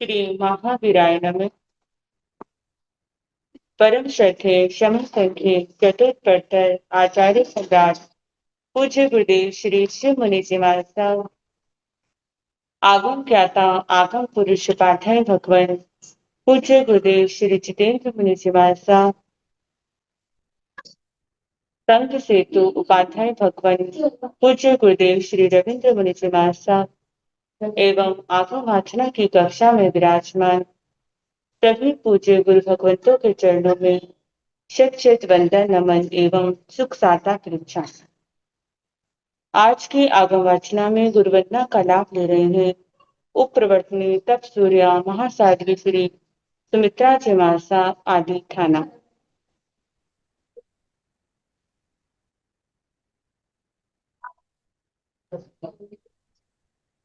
श्री महावीराय नमः। परम श्रद्धे शम संख्ये चतुर्थ आचार्य सम्राट पूज्य गुरुदेव श्री शिव मुनि जी महाराज आगम ज्ञाता आगम पुरुष पाठाय भगवान पूज्य गुरुदेव श्री जितेंद्र मुनि जी महाराज संत सेतु उपाध्याय भगवान पूज्य गुरुदेव श्री रविंद्र मुनि जी महाराज एवं आगम वाचना की कक्षा में विराजमान सभी पूज्य गुरु भगवंतों के चरणों में शत शत वंदन नमन एवं सुख साता कृच्छा। आज की आगम वाचना में गुरुवंदना का लाभ ले रहे हैं उप प्रवर्तनी तप सूर्या महासाध्वी श्री सुमित्रा जी मासा आदि थाना।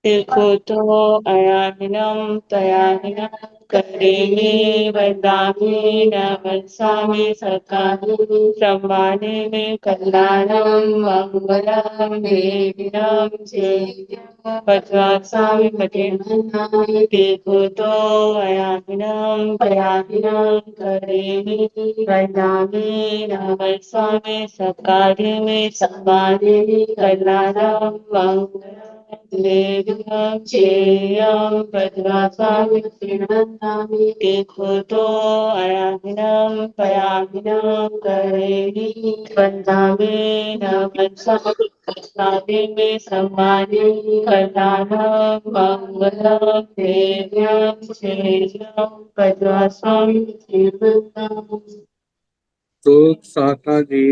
देखो तो अयामिनम तयामिनम करेमि वदामि न वंसामि सकामि सम्माने में कल्याणम मंगलम देविनम चेयम पद्वासामि पतिनामि। देखो तो अयामिनम तयामिनम करेमि वदामि न वंसामि सकामि में सम्माने में कल्याणम मंगलम देखो तो अयामिनम पयामिनम करेणि वंदामि न वंसामि में सम्मानि कल्याणम मंगलम देव्यम श्रेयम पद्मास्वामी श्रीवंदम। तो साता जी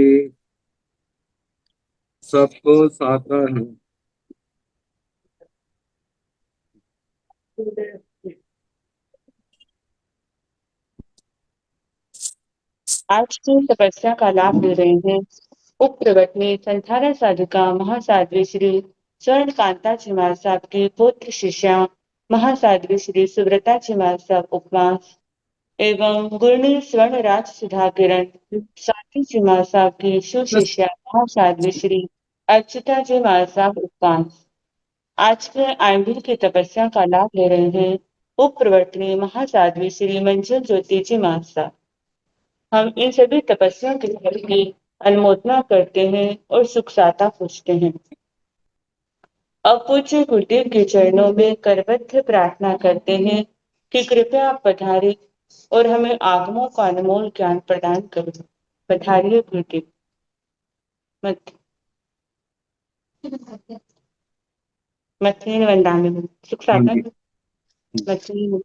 सबको साता है। आज की तपस्या का लाभ ले रहे हैं उप प्रवर्तनी संधारण साधुका महासाध्वी श्री स्वर्ण कांता जी महाराज साहब की पुत्र शिष्या महासाध्वी श्री सुव्रता जी महाराज साहब उपवास एवं गुरनी स्वर्ण राज सुधा किरण साथी जी महाराज साहब की सुशिष्या महासाध्वी श्री अर्चिता जी महाराज साहब उपवास। आज के आइंबिल की तपस्या का लाभ ले रहे हैं उप प्रवर्तनी महासाध्वी श्री मंजुल ज्योति जी महाराज साहब। हम इन सभी तपस्याओं के फल की अनुमोदना करते हैं और सुख साता पूछते हैं। अब पूज्य गुरुदेव के चरणों में करबद्ध प्रार्थना करते हैं कि कृपया आप पधारे और हमें आगमों का अनमोल ज्ञान प्रदान करें। पधारिए गुरुदेव। मत मथीन वंदामी सुख हाँ साता जी। मथीन।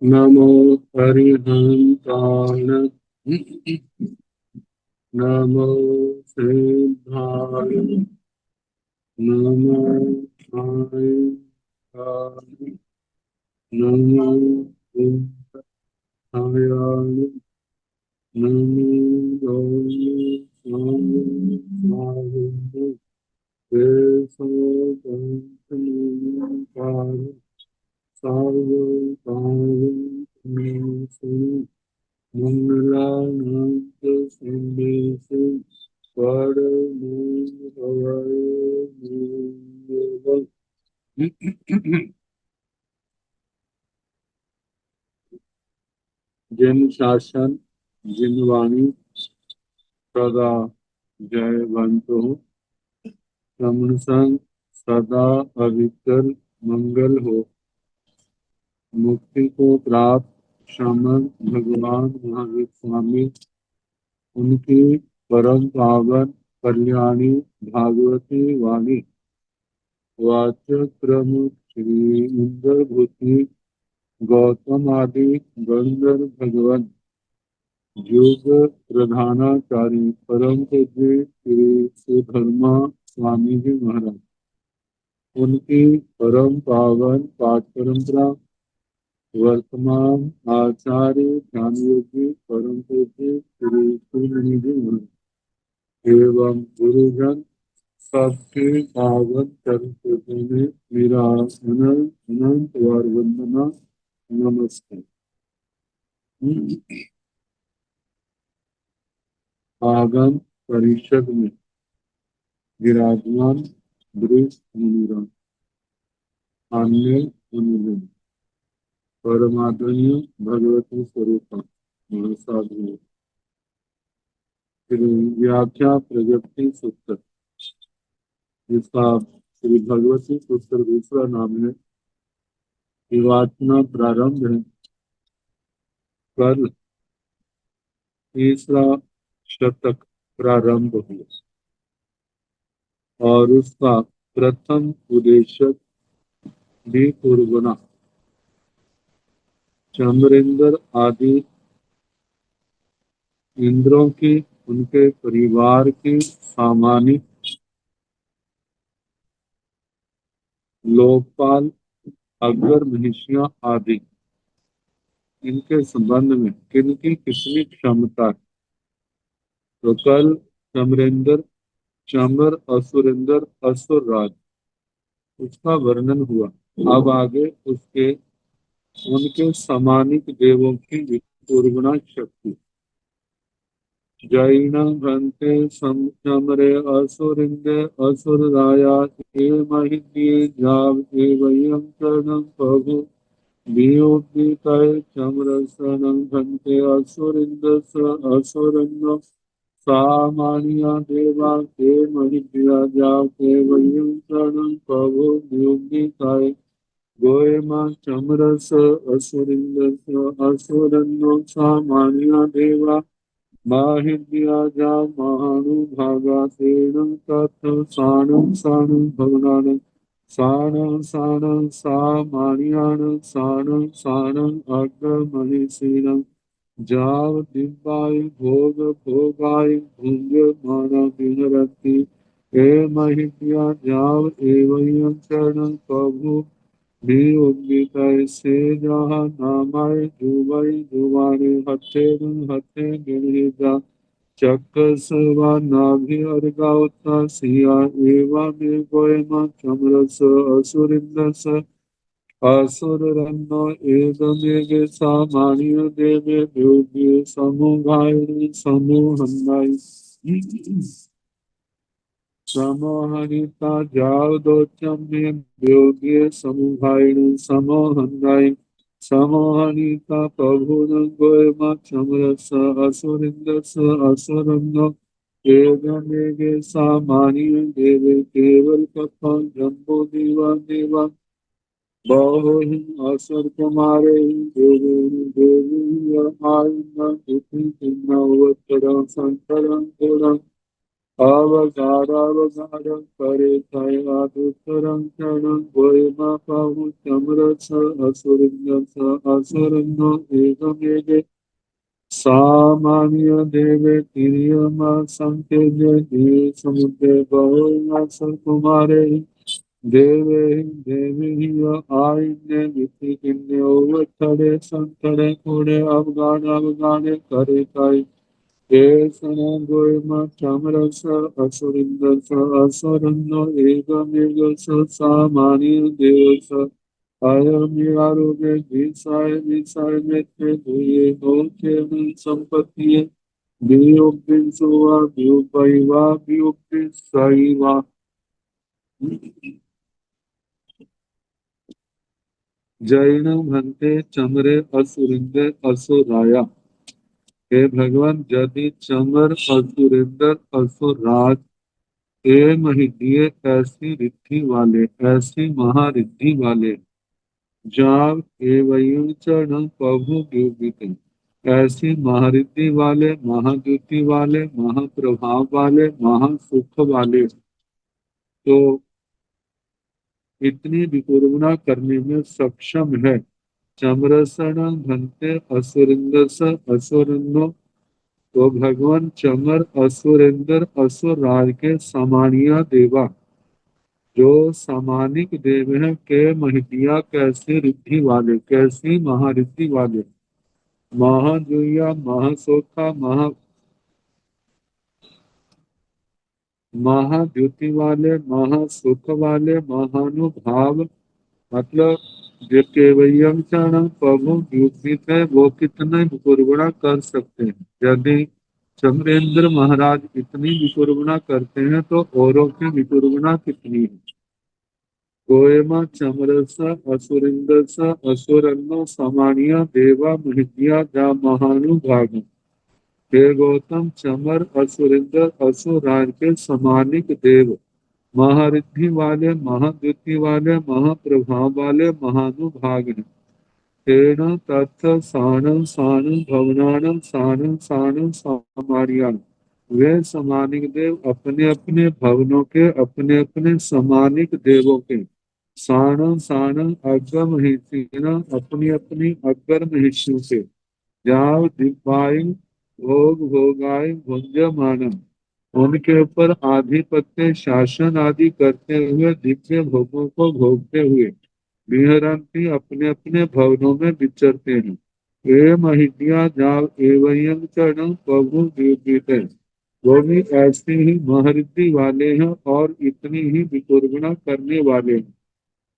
नमो हरिहंताय नमो सिद्धाय नमो साय नमो बुद्धाय नमो गौरी जिन शासन जिन वाणी सदा जयवंत हो रमण संग सदा अविकल मंगल हो। मुक्ति को प्राप्त श्रमण भगवान महावीर स्वामी उनकी परम पावन कल्याणी भागवती वाणी वाचक्रम श्री इंद्र भूति गौतम आदि गंधर्व भगवान युग प्रधानाचार्य परम पूज्य श्री सुधर्मा स्वामी जी महाराज उनकी परम पावन पाठ परंपरा वर्तमान आचार्य ध्यान योगी परम पूज्य श्री शिवमुनि जी महाराज एवं गुरुजन सबके पावन चरण में मेरा अनंत बार वंदना नमस्ते। आगम परिषद में विराजमान ब्रिज मुनिराम अन्य मुनिजन परमादरणीय भगवती स्वरूप महासाधु। फिर व्याख्या प्रगति सूत्र, जिसका श्री भगवती सूत्र दूसरा नाम है। विवाचना प्रारंभ है। कल तीसरा शतक प्रारंभ हुआ और उसका प्रथम उद्देश्य भी पूर्वना चंद्रेंद्र आदि इंद्रों की, उनके परिवार की सामान्य लोकपाल अग्र महिषियां आदि, इनके संबंध में किनकी कितनी क्षमता है। तो कल चमरेंद्र, चमर, असुरेंद्र, असुर राज, उसका वर्णन हुआ। अब आगे उसके उनके समानिक देवों की विपूर्वना शक्ति। जैन भ्रंते समरे असुरिंदे असुराया ए महिद्ये जाव एवं चरणं प्रभु वियोगितये चमरसनं भ्रंते असुरिंदस असुरन्न सामान्या देवा ते महिद्या जाव एवं चरणं प्रभु वियोगितये गोयमा चमरस असुरिंदस असुरन्नो सामान्या देवा माहिद्या जा महानुभागा तेन तत् साणं साणं भवनानं साणं साणं सामान्यानं साणं साणं अग्रमहिषीणं जाव दिव्याय भोग भोगाय भुंज माना विहरति हे महिद्या जाव एवं चरणं प्रभु भी उद्गीताय से जहाँ नामाय जुवाई जुवाने हथे हथे गिरहिजा चक्कस व नाभि अर्गावता सिया एवा में गोयमा चमरस असुरिंदस असुर रन्नो एदमेगे सामान्य देवे योग्य समूहाय समूहन्नाय समोहनिता जावदोच्यम में योग्य समूहाय समोहन्नाय समोहनिता प्रभुन गोयमा चमरस असुरिंदस असुरन्नो एदमेगे सामान्य देवे केवल कथा जम्बो दीवा देवा बहुहि असुर कुमारे देवी देवी आयन इति किन्नवत्तरं संतरं अवगाढ़ करे तया दुतरं क्षणं गोयमा पाहु चमरस असुरिंदस असुरन्नो एकमेगे सामान्य देवे तिर्यमा संकेते दिए समुद्रे बहु कुमारे देवे देवी आयने विधि किन्ने ओवथरे संतरे कोड़े अवगाढ़ करे ताई केसන गोयमा चमरस असुरिंदस असुरन्नो एकमेगस सामान्य देवस अयमियारोगे दिशाय दिशाय मेत्रे दुये नोचे संपत्तिये वियोगिन सुवा वियोपैवा वियोगिन सैवा। जैन भंते चमरे असुरिंदे असुराया। हे भगवान, यदि चमर असुरेंद्र असुरराज ए महिदिये ऐसी रिद्धि वाले, ऐसी महारिद्धि वाले जाव एवं चरण प्रभु द्योतिते, ऐसी महारिद्धि वाले, महाद्युति वाले, महाप्रभाव वाले, महासुख वाले, तो इतनी विपूर्णा करने में सक्षम है। चमरसन भंते असुरिंदस असुरन्नो, तो भगवान चमर असुरेंद्र असुर राज के समानिया देवा, जो सामानिक देव हैं, के महितिया कैसे रिद्धि वाले, कैसी महारिद्धि वाले, महाजुया महासोखा महाद्युति वाले, महासुख वाले, महानुभाव, मतलब जो केवयम चरण प्रभु द्युतित है, वो कितने पूर्वणा कर सकते हैं। यदि चमरेंद्र महाराज इतनी विकुर्बना करते हैं तो औरों की विकुर्बना कितनी है। गोएमा चमरस असुरिंदस असुरन्नो समानिया देवा महिद्या जा महानुभाग। हे गौतम, चमर असुरिंदर असुराज के समानिक देव, महारिद्धि वाले, महाद्युति वाले, महाप्रभाव वाले महानुभाग हैं। तेन तत्थ सानं सानं भवनानं सानं सानं समार्यान्। वे समानिक देव अपने अपने भवनों के, अपने अपने समानिक देवों के, सानं सानं अग्र महिषीण, अपनी अपनी अग्र महिषियों के, जाव दिव्याय भोग भोगाय भुंजमानं, उनके ऊपर आधिपत्य शासन आदि करते हुए, दिव्य भोगों को भोगते हुए विहरन्ति, अपने अपने भवनों में विचरते हैं। ये महिद्या जाव एवं चरण प्रभु दीपित है। वो भी ऐसे ही महरिद्धि वाले हैं और इतनी ही विकुर्बना करने वाले हैं।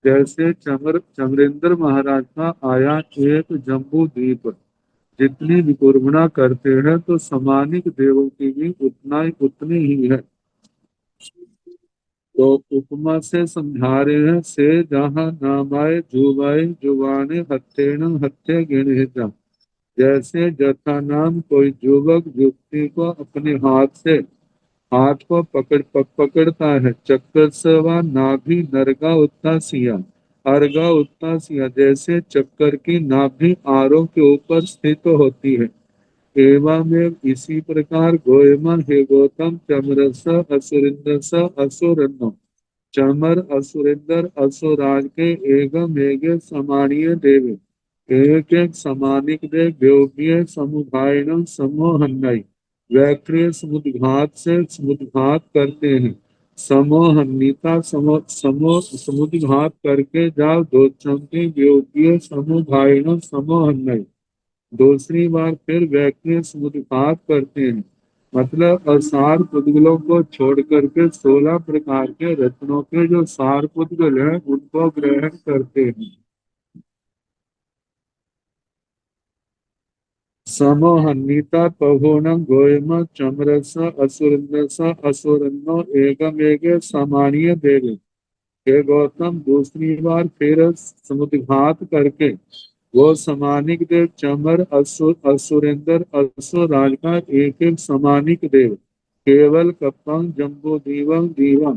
जैसे चमरेंद्र महाराज का आया एक जम्बू द्वीप, जितनी विकुर्बना करते हैं तो समानिक देवों की भी उतनी ही है। तो उपमा से समझा रहे हैं, से जहाँ नामाए जुबाए जुबाने हत्थेन हत्थे गिणे जा। जैसे जथा नाम कोई युवक युवती को अपने हाथ को पकड़ता है, चक्कर सवा नाभि नरगा उत्ता सिया, अर्गा उत्ता सिया, जैसे चक्कर की नाभि आरों के ऊपर स्थित होती है। एवं इसी प्रकार गोएमा हे गौतम चमरस असुरिंदस असुरन्नो, चमर असुरेंद्र असुराज के एगम एगे समानीय देव, एक एक समानिक देव व्योम्य समुदायन समोहन्नई, वैक्रिय समुद्घात से समुद्घात करते हैं। समोहन्निता समुद्घात करके जाओ दो चंपी व्योम्य समुदायन समोहन्नई, दूसरी बार फिर वैक्रिय समुद्घात करते हैं। मतलब असार पुद्गलों को छोड़ करके 16 प्रकार के रत्नों के जो सार पुद्गल हैं उनको ग्रहण करते हैं। समोहन्नीता पहुणं गोयम चमरस असुरन्नस असुरन्नो एगम एगे सामान्य देव। हे गौतम, दूसरी बार फिर समुद्घात करके वो समानिक देव चमर असुरेंद्र असुर राज का एक एक समानिक देव, केवल कपं जम्बो दीवं दीवं,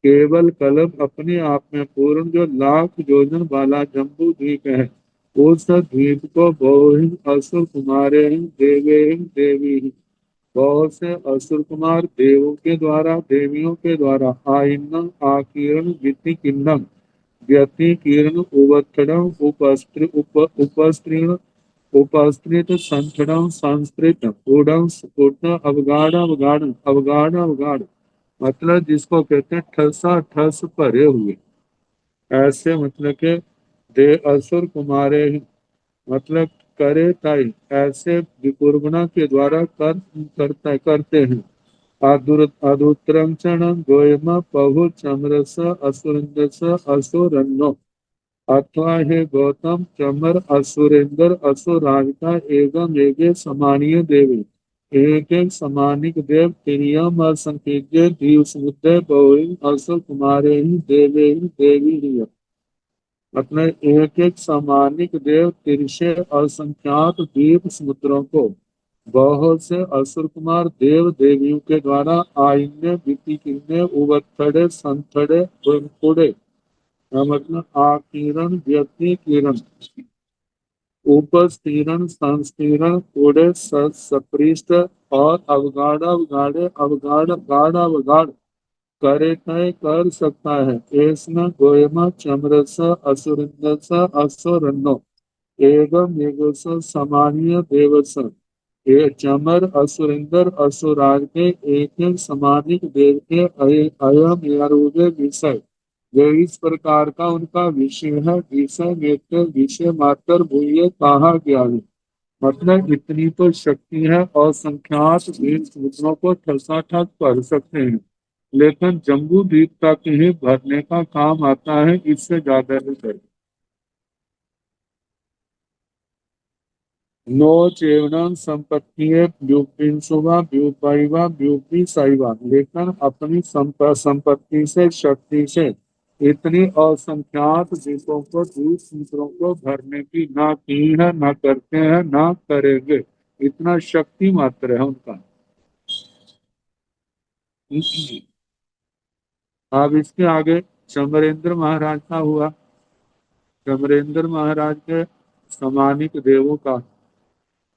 केवल कल्प अपने आप में पूर्ण जो लाख योजन वाला जम्बू द्वीप है, उस द्वीप को बहु असुर कुमारे देवे देवी, बहुत से असुर कुमार देवों के द्वारा देवियों के द्वारा आइन्नम आकीर्ण विधि किन्नम व्यतिकीर्ण उवत्थडम उपस्त्रीण उपस्त्रित संथडम संस्कृत ऊढ़म स्फुट अवगाढ़ अवगाढ़ अवगाढ़ अवगाढ़, मतलब जिसको कहते हैं ठसा ठस भरे हुए। ऐसे मतलब के दे असुर कुमारे, मतलब करे ताई, ऐसे विकुर्बना के द्वारा करते हैं। अदुत्रंचन गोयम पहु चमरस असुरंदस असुरन्नो, अथवा हे गौतम, चमर असुरेंद्र असुराज का एवं एगे समानीय देवी, एक एक समानिक देव तिरियम असंख्य दीव समुद्र बहु असुर कुमारे ही देवे ही देवी ही, अपने एक एक सामानिक देव तिरछे असंख्यात द्वीप समुद्रों को बहुत से असुर कुमार देव देवियों के द्वारा आइन्य विपिकिन्य उवत्थड़े संथड़े उड़े, मतलब आकीर्ण व्यक्ति किरण उपस्तीर्ण संस्तीर्ण उड़े सपृष्ठ और अवगाढ़ अवगाढ़े अवगाढ़ गाढ़ अवगाढ़ करे तय कर सकता है। ऐसना गोयमा चमरस असुरिंदस असुरन्नो एवं मेघस समानीय देवस, ये चमर असुरिंदर असुराज के एक एक समानिक देव के अयम यारूगे विषय, ये इस प्रकार का उनका विषय है। विषय नेत्र विषय मात्र भूय कहा गया है। मतलब इतनी तो शक्ति है और संख्यात वीर समुद्रों को ठसाठस कर सकते हैं, लेकिन जम्बू द्वीप तक ही भरने का काम आता है, इससे ज्यादा नहीं कर। नो चेवनम संपत्ति व्युपिंसुवा व्युपाइवा व्युपी साइवा, लेकिन अपनी संपत्ति से, शक्ति से इतनी असंख्यात द्वीपों को, द्वीप समुद्रों को भरने की ना की है, ना करते हैं, ना करेंगे। इतना शक्ति मात्र है उनका। अब इसके आगे चमरेंद्र महाराज का हुआ। चमरेंद्र महाराज के समानिक देवों का,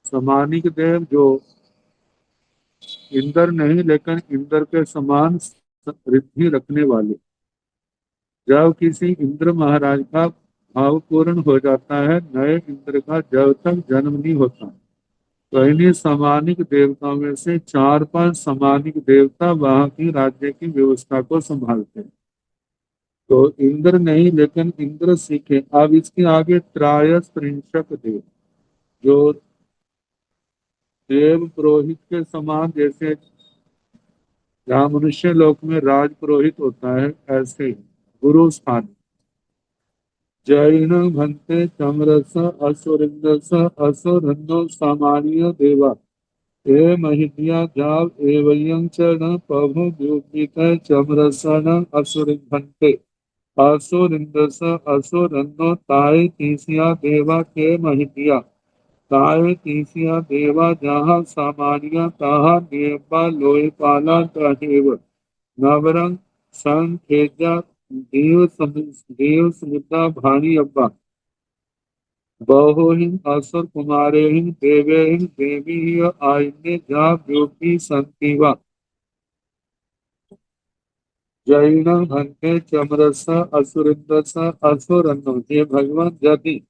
समानिक देव जो इंद्र नहीं लेकिन इंद्र के समान रिद्धि रखने वाले, जब किसी इंद्र महाराज का भाव पूर्ण हो जाता है, नए इंद्र का जब तक जन्म नहीं होता, तो इन्हीं समानिक देवताओं में से 4-5 समानिक देवता वहां की राज्य की व्यवस्था को संभालते हैं। तो इंद्र नहीं लेकिन इंद्र सीखे। अब इसके आगे त्रायस त्रिंशक देव, जो देव पुरोहित के समान, जैसे जहाँ मनुष्य लोक में राज पुरोहित होता है, ऐसे ही गुरु स्थान। जैन भन्ते चमरस असुरिंदस असुरन्नो सामान्य देवा, ए महिद्या जाव एवं चरण प्रभु द्युपित चमरसन असुरिंभन्ते। असुरिंदस असुरन्नो ताय तीसिया देवा के महिद्या, ताय तीसिया देवा जहाँ सामान्य तहा देवा लोयपाला तहेव। नवरंग सन खेजा देव समुद्रा भाणी अब्बा, बहुहिं असुर कुमारेहिं देवेहिं देवी आयने जा ब्योपी संतीवा। जैन भन्ते चमरस असुरिंदस असुरन्नो, ये भगवान यदि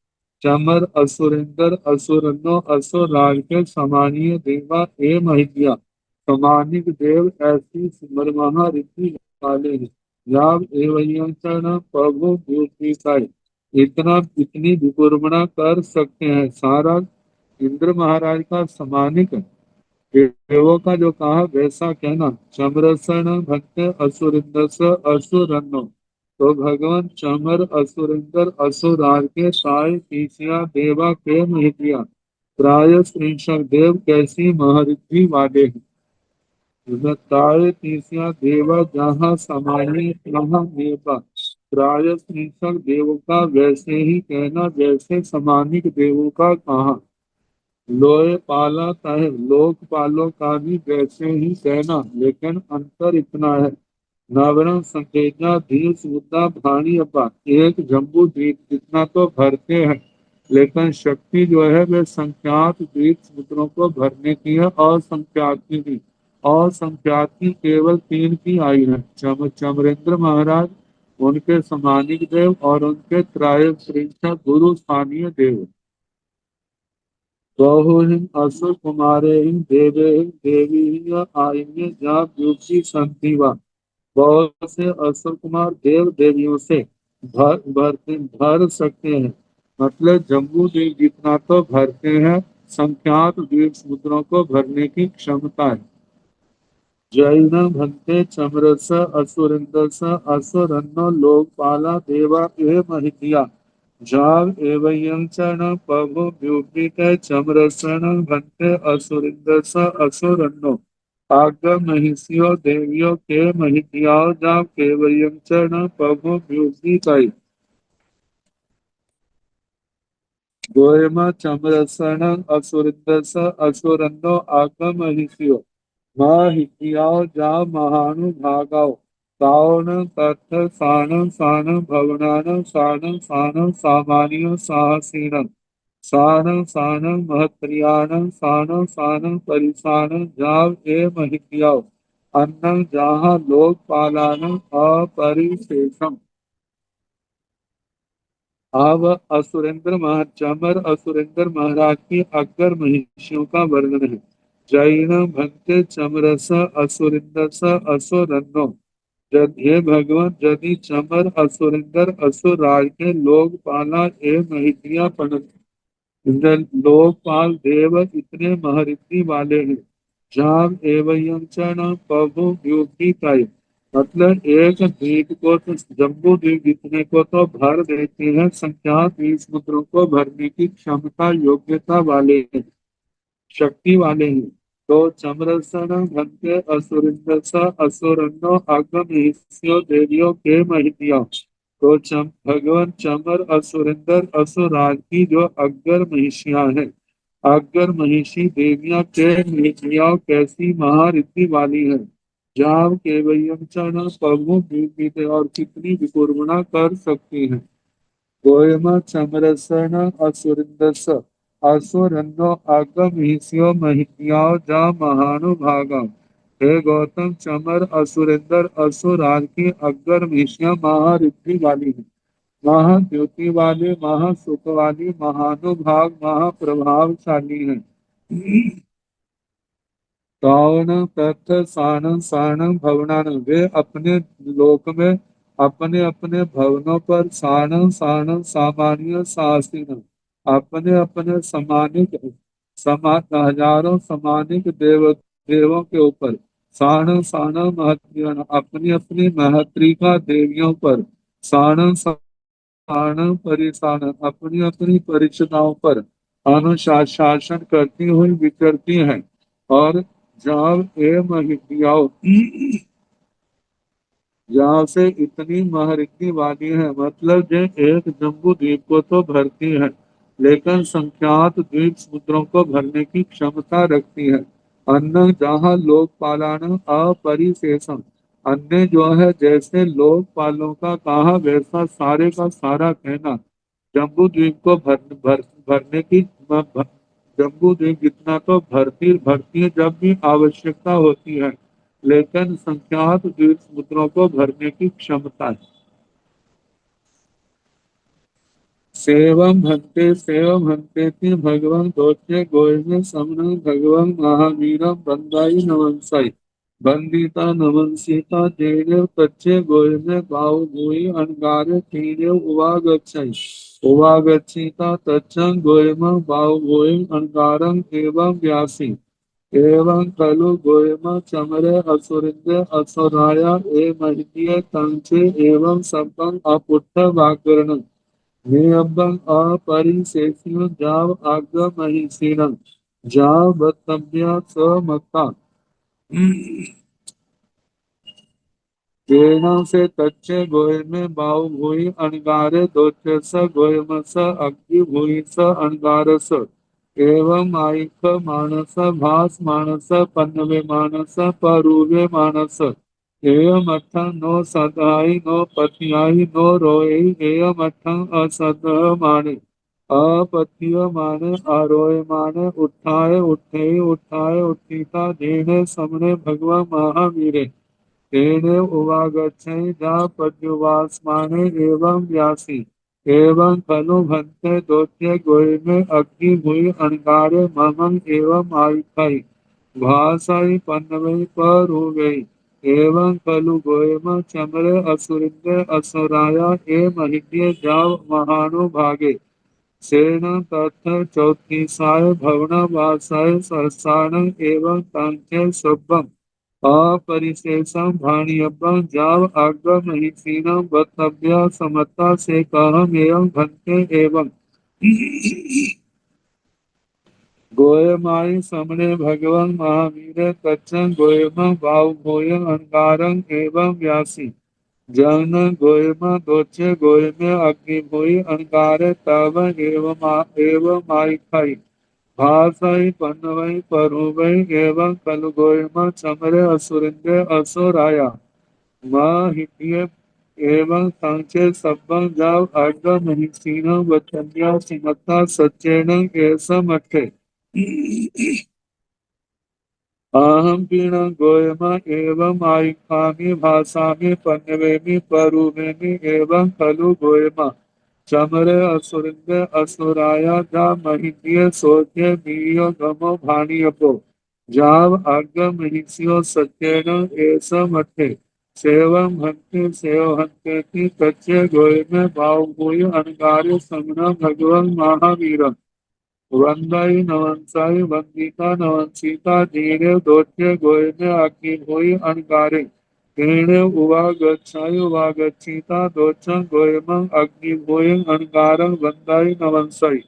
चमर असुरिंदर असुरन्नो असुर राज के समानीय देवा ए महिद्या, समानिक देव ऐसी सिमरमहा ऋषि वाले हैं। याव एवं चरण प्रभु द्युतिकाय, इतना इतनी विकुर्मणा कर सकते हैं। सारा इंद्र महाराज का समानिक देवों का जो कहा वैसा कहना। चमरसन भक्त असुरिंदस असुरन्नो, तो भगवान चमर असुरिंदर असुरार के साय तीसिया देवा के महितिया, प्राय श्रीशक देव कैसी महरिद्धि वाले हैं। ताय तीसिया देवा जहाँ समाये वहाँ देवा, प्राय श्रीशक देव का वैसे ही कहना जैसे समानिक देवों का कहा। लोय पाला चाहे लोकपालों का भी वैसे ही कहना, लेकिन अंतर इतना है। नवरंग संकेतना धीर मुद्दा भाणी अपा, एक जम्बू द्वीप जितना तो भरते हैं, लेकिन शक्ति जो है वे संख्यात द्वीप समुद्रों को भरने की है, और संख्यात की नहीं। और संख्यात की केवल 3 की आई है, चमरेंद्र महाराज, उनके समानिक देव और उनके त्राय गुरु स्थानीय देव। बहुहिं असुर कुमारेहिं देवेहिं देवीहिं आइन्य जा द्युति संतीवा, बहुत से असुर कुमार देव देवियों से भर सकते हैं, मतलब जम्बू द्वीप जितना तो भरते हैं, संख्यात द्वीप समुद्रों को भरने की क्षमता है। जैन भन्ते चमरस असुरिंदस असुरन्नो लोकपाला देवा ए महितिया, जाग एवं चरण प्रभु व्युपित चमरसन भन्ते असुरिंदस असुरन्नो, आगम महिषियो देवियों के महितियाओ जाग केवयं चरण प्रभु व्युपित। गोयमा चमरसन असुरिंदस असुरन्नो आगम महिषियो, माहितियाओ जा महानुभागाओ, ताओन तत्थ सानं सानं भवनानं सानं सानं सामान्य साहसीनं, सानं सानं महत्रियानं सानं सानं परिसानं जाव ए महितियाओ, अन्नं जहाँ लोकपालानं अपरिशेषम। अब चमर असुरेंद्र महाराज की अग्र महिषियों का वर्णन है। जैन भक्त चमरस असुरिंदस असुरन्नो, हे भगवान यदि चमर असुरिंदर असुर राज के लोकपाला ए महितिया पनत, लोकपाल देव इतने महरिद्धि वाले हैं। जाग एवं चरण प्रभु व्युति, मतलब एक द्वीप को तो जम्बू द्वीप जितने को तो भर देती है, संख्या 20 समुद्रों को भरने की क्षमता योग्यता वाले हैं, शक्ति वाले हैं। तो चमरसन भंते असुरिंदस असुरनो अगम देवियों के महितियों। तो भगवान चमर असुरिंदर असुराज की जो अग्गर महिषियां हैं, अग्गर महिषी देवियां के महितियां कैसी महारिद्धि वाली है। जाव के वयंचन प्रभु बीते और कितनी विकुर्मणा कर सकती है। गोयम चमरसन असुरंदस असुरन्नो अगमहिष्यो महित्याओ जा महानुभागम। हे गौतम, चमर असुरेंद्र असुराज की अग्र महिषियां महारिद्धि वाली है, महाद्युति वाली, महासुख वाली, महानुभाग, महाप्रभावशाली है। तावन तथ सानम सानम भवनान, वे अपने लोक में अपने अपने भवनों पर सानम सानम सामान्य सासीन, अपने अपने समानिक हजारों समानिक देवों के ऊपर, सानम सानम महत्रियन, अपनी अपनी महत्रिका देवियों पर, सानम सानम परिसानम, अपनी अपनी परिषदाओं पर अनुशासन करती हुई विचरती हैं। और जब ए महितियाओ यहाँ से इतनी महारिद्धि वाली है, मतलब जो एक जम्बू द्वीप को तो भरती है, लेकिन संख्यात द्वीप समुद्रों को भरने की क्षमता रखती है। अन्न जहाँ लोक पालान अपरिशेषम, अन्य जो है जैसे लोकपालों का कहा वैसा सारे का सारा कहना। जम्बू द्वीप को भरने की जम्बू द्वीप जितना तो भरती भरती है जब भी आवश्यकता होती है, लेकिन संख्यात द्वीप समुद्रों को भरने की क्षमता है। सेवम भंते थी भगवान दोचे गोयने समन भगवान महावीरम बंदाई नमनसाई, बंदिता नमनसीता देव तच्चे गोयने बाहु भूई अनगारे तीरे उवागच्छई, उवागच्छिता तच्चं गोयम बाहु भूई अनगारं एवं व्यासी, एवं खलु गोयम चमरे असुरिंदे असुराया ए महितीय तंचे एवं सबं अपुट्ठ वाकरण नियमं अपरिशेष्य जाव आगमहिषीणं जाव बतम्या स मत्ता। प्रेरणा से तच्चे गोय में बाव भूई अणगारे दोचे स गोयम स अग्नि भूई स अणगारस, एवं आइक मानस भास मानस पन्नवे मानस परूवे मानस, एवं अठं नो सदाई नो पतियाई नो रोए, एवं अठं असद माने अपत्य माने आरोय माने उठाए उठे उठाए उठिता देने समने भगवा महावीरे, तेने उवागच्छै जा पर्युवासमाने एवं व्यासी, एवं खलु भंते दोत्य गोय में अग्नि भूई अणगारे ममं एवं आयुखाई भाषाई पन्नवई पर हो गई, एवं खलु गोयम चमरे असुरिंदे असुराया ए महिद्य जाव महानुभागे, सेन तथ चौतीसाय भवन वासाय सरसाण एवं तांचे सुभम अपरिशेषम भाणियपं जाव आगम महिषीणं वक्तव्य समता से कहम एवं भंते एवं गोयमाई समने भगवं महावीर तच्चं गोयम भाव गोय अंगारं एवं व्यासी, जन गोयम दोचे गोयमे अग्नि भूई अंगारे तव एवं माई खाई भाषाई पन्नवई परुवई, एवं कलगोयम चमरे असुरिंदे असुराया माहित्य एवं सांचे सब्बं जाव अड्ड महिषीण वचन्या सिमता सच्चेन ऐसा मठे। अहम पीण गोयम एवं आयुखामि भासामि पन्नवेमि परुवेमि, एवं खलु गोयम चमरे असुरिंदे असुराया जा महित्य सोचे मीयो गमो भाणियपो, जाव आज्ञ महिष्यो सत्येन ऐसा मठे। सेवं हंते सेव हंते की कच्चे गोय में भाव भूय अनगारे समना भगवान महावीरम, वंदाई नवंसाई वंदिता नवंसीता धीरे दोचे गोय में अग्नि भूय अनगारे, तेने उवागच्छायुवागच्छिता दोचं गोयमं अग्निभूयं अणगारं वन्दाय नवंसै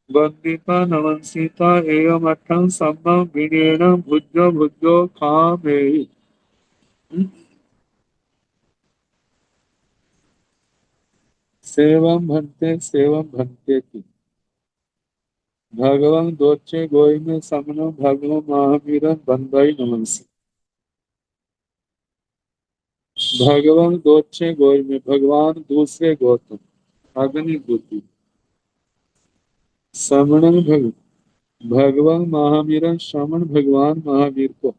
वन्दिता नवंसिता एयमठं सम्मं विनेण भुजो भुजो खामेहि। सेवं भन्ते की भगवं दोचे गोय में समनो भगवं महावीरं बंदाई नमंसी। भगवान दोचे गोय में भगवान दूसरे गौतम अग्निभूति समण भगवान महावीर श्रमण भगवान महावीर को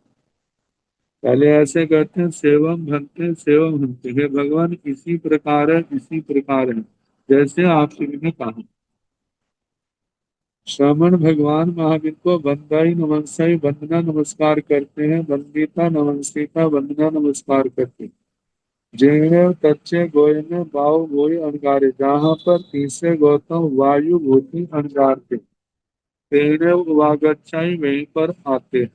पहले ऐसे कहते हैं सेवम भंते हे भगवान इसी प्रकार है इसी प्रकार है जैसे आप श्री ने कहा। श्रमण भगवान महावीर को वंदाई नमस्कार वंदना नमस्कार करते हैं वंदिता नमस्ता वंदना नमस्कार करते हैं। जेने तच्चे गोय में बाव गोय अणगारे जहाँ पर तीसरे गौतम वायु भूति अणगार थे तेरे वागच्छाई वहीं पर आते हैं।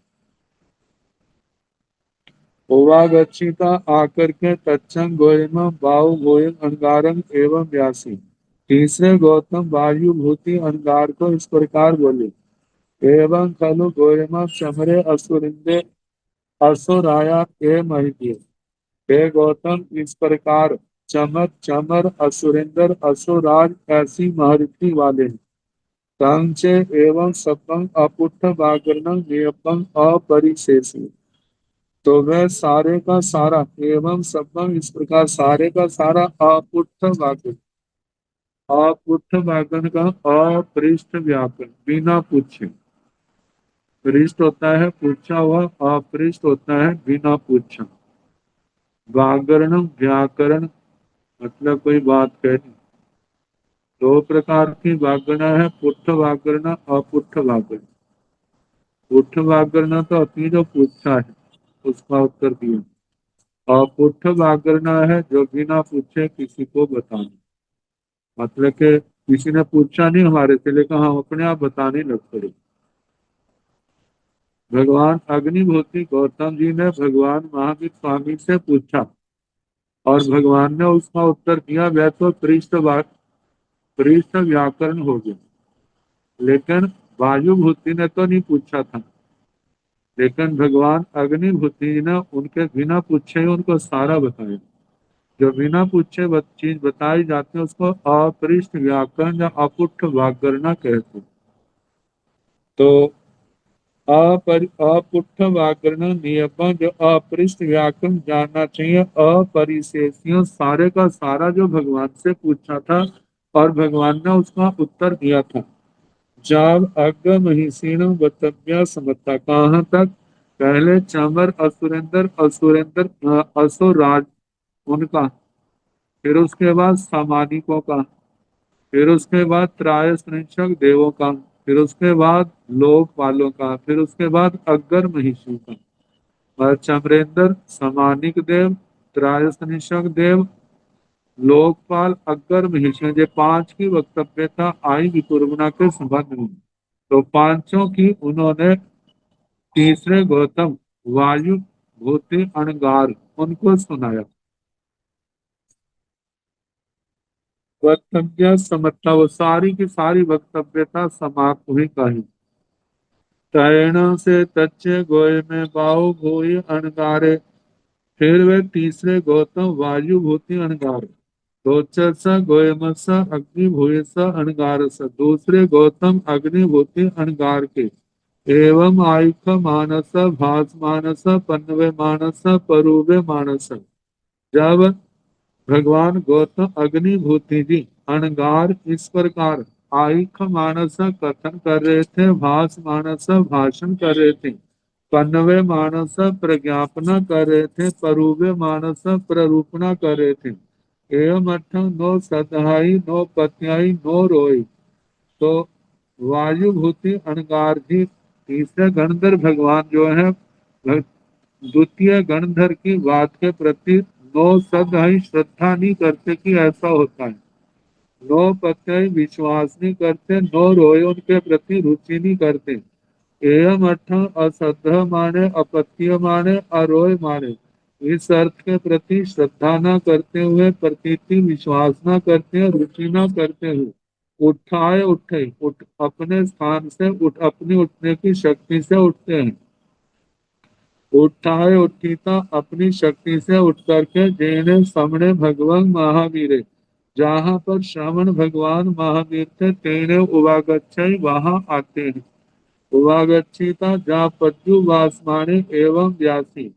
ओवागच्छिता आकर के तच्चंग गोयम बाव गोय अणगारम एवं व्यासी तीसरे गौतम वायु भूति अणगार को इस प्रकार बोले एवं खलु गोयम चमरे असुरिंदे असुराया ए महिदिये हे गौतम इस प्रकार चमर चमर असुरेंद्र असुराज ऐसी महर्षि वाले हैं। कंचे एवं सपंग अपुट्ठ वागर्ण नियपंग अपरिशेषी तो वह सारे का सारा एवं सपंग इस प्रकार सारे का सारा अपुट्ठ वागर्ण अपुट्ठ वागर्ण का अपृष्ठ व्याकरण बिना पूछे पृष्ठ होता है पूछा हुआ अपृष्ठ होता है बिना पूछा व्याकरण व्याकरण मतलब कोई बात कहनी। दो प्रकार की व्याकरण है पुट्ठ व्याकरण अपुट्ठ व्याकरण। पुट्ठ व्याकरण तो अपनी जो पूछा है उसका उत्तर दिया। अपुट्ठ व्याकरण है जो बिना पूछे किसी को बताना मतलब कि किसी ने पूछा नहीं हमारे से लेकिन हम अपने आप बताने लग पड़े। भगवान अग्निभूति गौतम जी ने भगवान महावीर स्वामी से पूछा और भगवान ने उसका उत्तर दिया वह तो पृष्ठ व्याकरण हो गया लेकिन वायुभूति ने तो नहीं पूछा था। लेकिन भगवान अग्निभूति ने उनके बिना पूछे ही उनको सारा बताया। जो बिना पूछे चीज बताई जाती है उसको अपृष्ठ व्याकरण या अपुट्ठ व्याकरण कहते हैं। तो अपुट्ठ व्याकरण नियम जो अपृष्ठ व्याकरण जानना चाहिए अपरिशेषियों सारे का सारा जो भगवान से पूछा था और भगवान ने उसका उत्तर दिया था। जब अग्र महिषीण बतव्या समता कहाँ तक पहले चमर असुरेंद्र असुराज उनका फिर उसके बाद सामानिकों का फिर उसके बाद त्राय संरक्षक देवों का फिर उसके बाद लोकपालों का फिर उसके बाद अग्गर महिषियों का और चमरेंद्र समानिक देव त्राय संरक्षक देव लोकपाल अग्गर महिषियों ये पांच की वक्तव्यता आई विकुर्बना के संबंध में। तो पांचों की उन्होंने तीसरे गौतम वायु भूति अणगार उनको सुनाया। वक्तव्य समता वो सारी की सारी वक्तव्यता समाप्त हुई कही। तैण से तच्चे गोय में बाहु भूय अणगारे फिर वे तीसरे गौतम वायु भूति अणगार रोचस गोयमस अग्नि भूयस अणगारस दूसरे गौतम अग्निभूति अणगार के एवं आयुख मानस भास मानस पन्नवे मानस परूवे मानस जब भगवान गौतम अग्निभूति जी अणगार इस प्रकार आयुख मानस कथन कर रहे थे भास मानस भाषण कर रहे थे पन्नवे मानस प्रज्ञापना कर रहे थे परूवे मानस प्ररूपणा कर रहे थे एवं अठम नो सदहाई नो पत्याई नो रोई तो वायुभूति अणगार जी तीसरे गणधर भगवान जो है द्वितीय गणधर की बात के प्रति नो सदहाई श्रद्धा नहीं करते कि ऐसा होता है नो पत्याई विश्वास नहीं करते नो रोए उनके प्रति रुचि नहीं करते एवं अठ अश्रद्धा माने अपत्य माने अरोय माने इस अर्थ के प्रति श्रद्धा न करते हुए, प्रतीति विश्वास न करते हुए, रुचि न करते हुए, उठाए उठे उठ अपने स्थान से अपनी उठने की शक्ति से उठते हैं। उठाए उठीता अपनी शक्ति से उठ करके जेने सामने भगवान महावीर, जहाँ पर श्रवण भगवान महावीर थे तेने उवागच्छई वहां आते हैं। उवागच्छिता जा पद्यु वासमाने एवं व्यासी,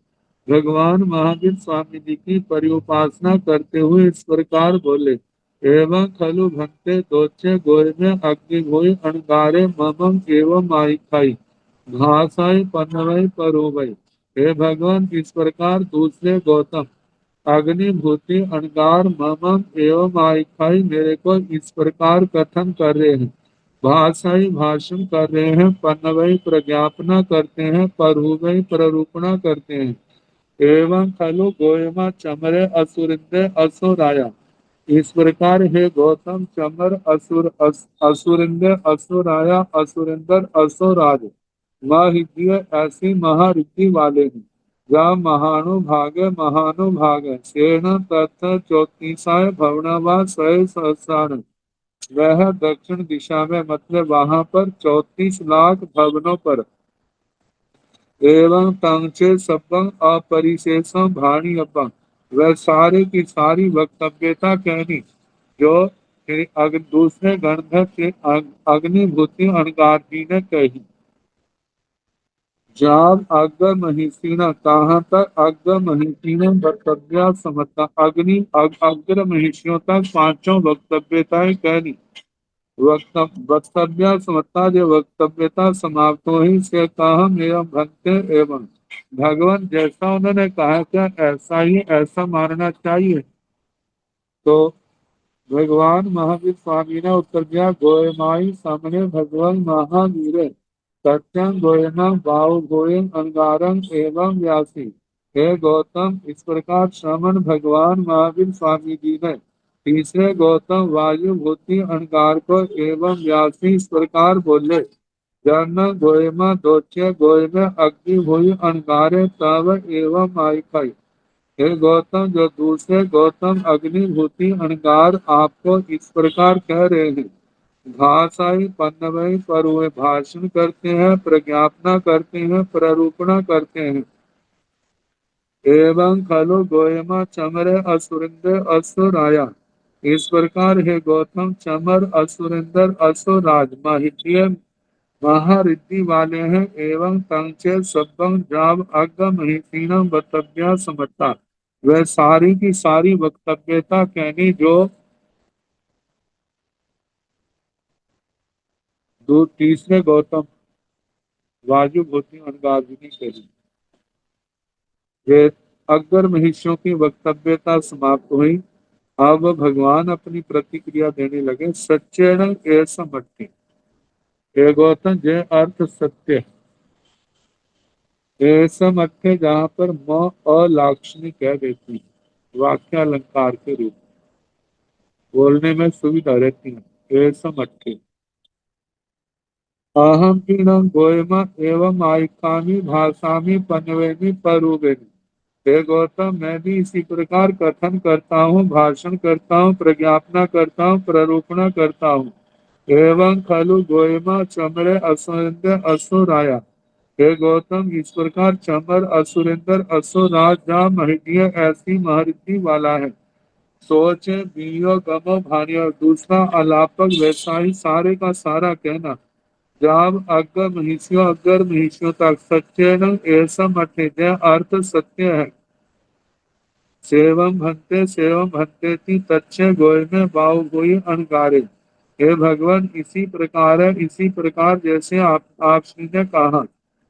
भगवान महावीर स्वामी जी की परिउपासना करते हुए इस प्रकार बोले, एवं खलु भक्ते दोचे गोय में अग्नि भोई अणगारे ममम एवं माई खाई घासाई पन्नवई परोवई। हे भगवान, इस प्रकार दूसरे गौतम अग्निभूति अणगार ममम एवं आइखाई मेरे को इस प्रकार कथन कर रहे हैं, भाषाई भाषण कर रहे हैं, पन्नवई प्रज्ञापना करते हैं, परहुवई प्ररूपणा करते हैं। एवं खलु गोयमा चमरे असुरिंदे असुराया, इस प्रकार हे गौतम चमर असुरिंदे असुराया असुरिंदर असुराज महिद्य ऐसी महारिद्धि वाले हैं। जा महानुभाग सेन तथ ज्योतिषाय भवनवा स्वय सहस्रान, वह दक्षिण दिशा में मतलब वहां पर 34 लाख भवनों पर एवं तंचे सबं अपरिशेषम भाणी अपं, वह सारे की सारी वक्तव्यता कहनी जो दूसरे गंधर्व के अग्निभूति अणगार जी ने कही। जाब अग्र महिषीण, कहाँ तक अग्र महिषीण वक्तव्य समता, अग्र महिषियों तक पांचों वक्तव्यताएं कहनी। वक्तव्य समता जो वक्तव्यता समाप्त हुई से कहा मेरा भक्त एवं, भगवान जैसा उन्होंने कहा क्या ऐसा ही ऐसा मानना चाहिए। तो भगवान महावीर स्वामी ने उत्तर दिया, गोयमाई सामने भगवान महावीर सत्यं गोयना भाव गोयन अंगारं एवं व्यासी। हे गौतम, इस प्रकार श्रमण भगवान महावीर स्वामी जी ने तीसरे गौतम वायु भूति अहंकार को एवं व्यासी इस प्रकार बोले, जन गोयमा दोच्य गोय में अग्नि भूय अणगारे तव एवं आयखाई। हे गौतम, जो दूसरे गौतम अग्निभूति अणगार आपको इस प्रकार कह रहे हैं, भाषाई पन्नवई पर वे भाषण करते हैं, प्रज्ञापना करते हैं, प्ररूपणा करते हैं। एवं खलु गोयमा चमर असुरिंदर असुराया, इस प्रकार हे गौतम चमर असुरिंदर असुराज माहित्य महारिद्धि वाले हैं। एवं तंचे सबंग जाब अग्ग महिषीणम वक्तव्य समता, वह सारी की सारी वक्तव्यता कहनी जो दो तीसरे गौतम वायु भूति अनगाभिनी कही। वे अग्र महिषियों की वक्तव्यता समाप्त हुई। अब भगवान अपनी प्रतिक्रिया देने लगे, सच्चेण ऐसा मट्टी, हे गौतम जय अर्थ सत्य ऐसा मट्टे, जहाँ पर म अलाक्षणी कह देती है वाक्य अलंकार के रूप बोलने में सुविधा रहती है। ऐसा मट्टे अहम पीणम गोयमा एवं आयकामी भाषामी पनवेमी परूबेमी, हे गौतम मैं भी इसी प्रकार कथन करता हूँ, भाषण करता हूँ, प्रज्ञापना करता हूँ, प्ररूपणा करता हूँ। एवं खलु गोयमा चमरे असुरेंद्र असुराया, हे गौतम इस प्रकार चमर असुरेंद्र असुराज जा महदीय ऐसी महरिद्धि वाला है। सोचे बियो गमो भानियो, दूसरा अलापक वैसा ही सारे का सारा कहना। जाब अग्र महिषियों तक सच्चे न ऐसा मठे जय अर्थ सत्य है। सेवम भंते थी तच्चे गोय में बाव गोई अणगारे, हे भगवान इसी प्रकार है, इसी प्रकार जैसे आपने ने कहा,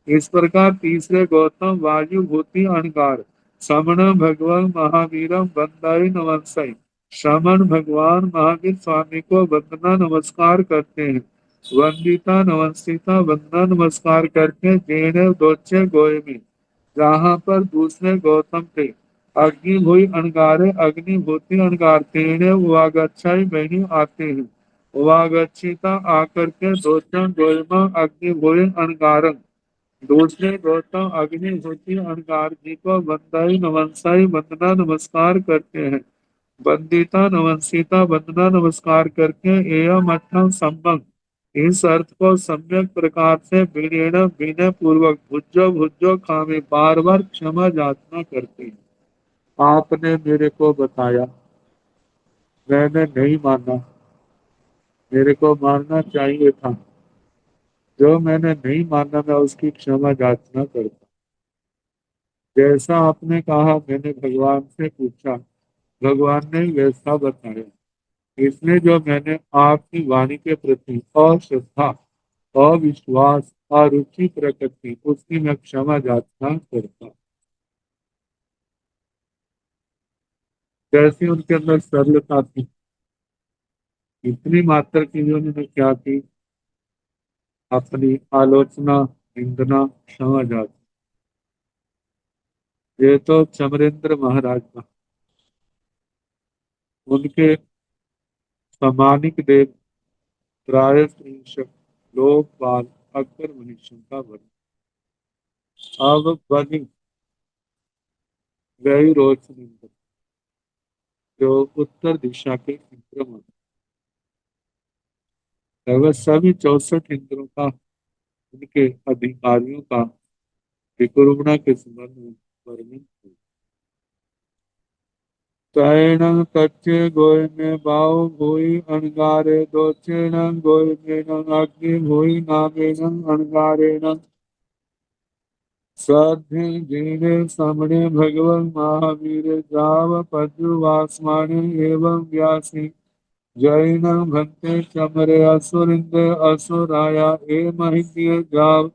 इस प्रकार तीसरे गौतम वायु भूति अणगार श्रमण भगवान महावीरम वंदाई नमस्ते, श्रमण भगवान महावीर स्वामी को वंदना नमस्कार करते हैं। वंदिता नमस्तिता वंदना नमस्कार करके जेने दोचे गोय में, जहाँ पर दूसरे गौतम थे, अग्नि भूई अणगारे अग्निभूति अणगार तेणे वागच्छाई बहनी आते हैं। वागच्छिता आकर के दोचन गोयमा अग्नि भूई अणगारम, दूसरे गौतम अग्निहोत्री अनगार जी को वंदाई नवंसाई वंदना नमस्कार करते हैं। वंदिता नवंसिता वंदना नमस्कार करके एवं अठम संबंध इस अर्थ को सम्यक प्रकार से विनय विनय पूर्वक भुजो भुजो खामे बार बार क्षमा याचना करते हैं। आपने मेरे को बताया, मैंने नहीं माना, मेरे को मानना चाहिए था। जो मैंने नहीं माना मैं उसकी क्षमा याचना करता। जैसा आपने कहा मैंने भगवान से पूछा, भगवान ने वैसा बताया। इसलिए जो मैंने आपकी वाणी के प्रति अश्रद्धा, अविश्वास, अरुचि प्रकट की उसकी मैं क्षमा याचना करता। कैसी उनके अंदर सरलता थी, इतनी मात्र की भी उन्होंने क्या की, अपनी आलोचना, निंदना, क्षमा याचना। ये तो चमरेंद्र महाराज का, उनके सामानिक देव प्राय त्रिंशत लोकपाल अकबर मनुष्य का वर्णन। अब बनी गई रोशनी जो उत्तर दिशा के इंद्र में लगभग सभी 64 इंद्रों का, उनके अधिकारियों का विकुर्बणा के संबंध में वर्णन है। तैणं तच्चे गोय में बाव भूई अणगारे दोचेणं गोय में अग्नि भूई नामेणं अणगारेण साध्य जीने समणे भगवन् महावीर जाव पद्युवास्माने एवं व्यासी जैन भक्ते चमरे असुरिंद असुराया ए महिष्य जाव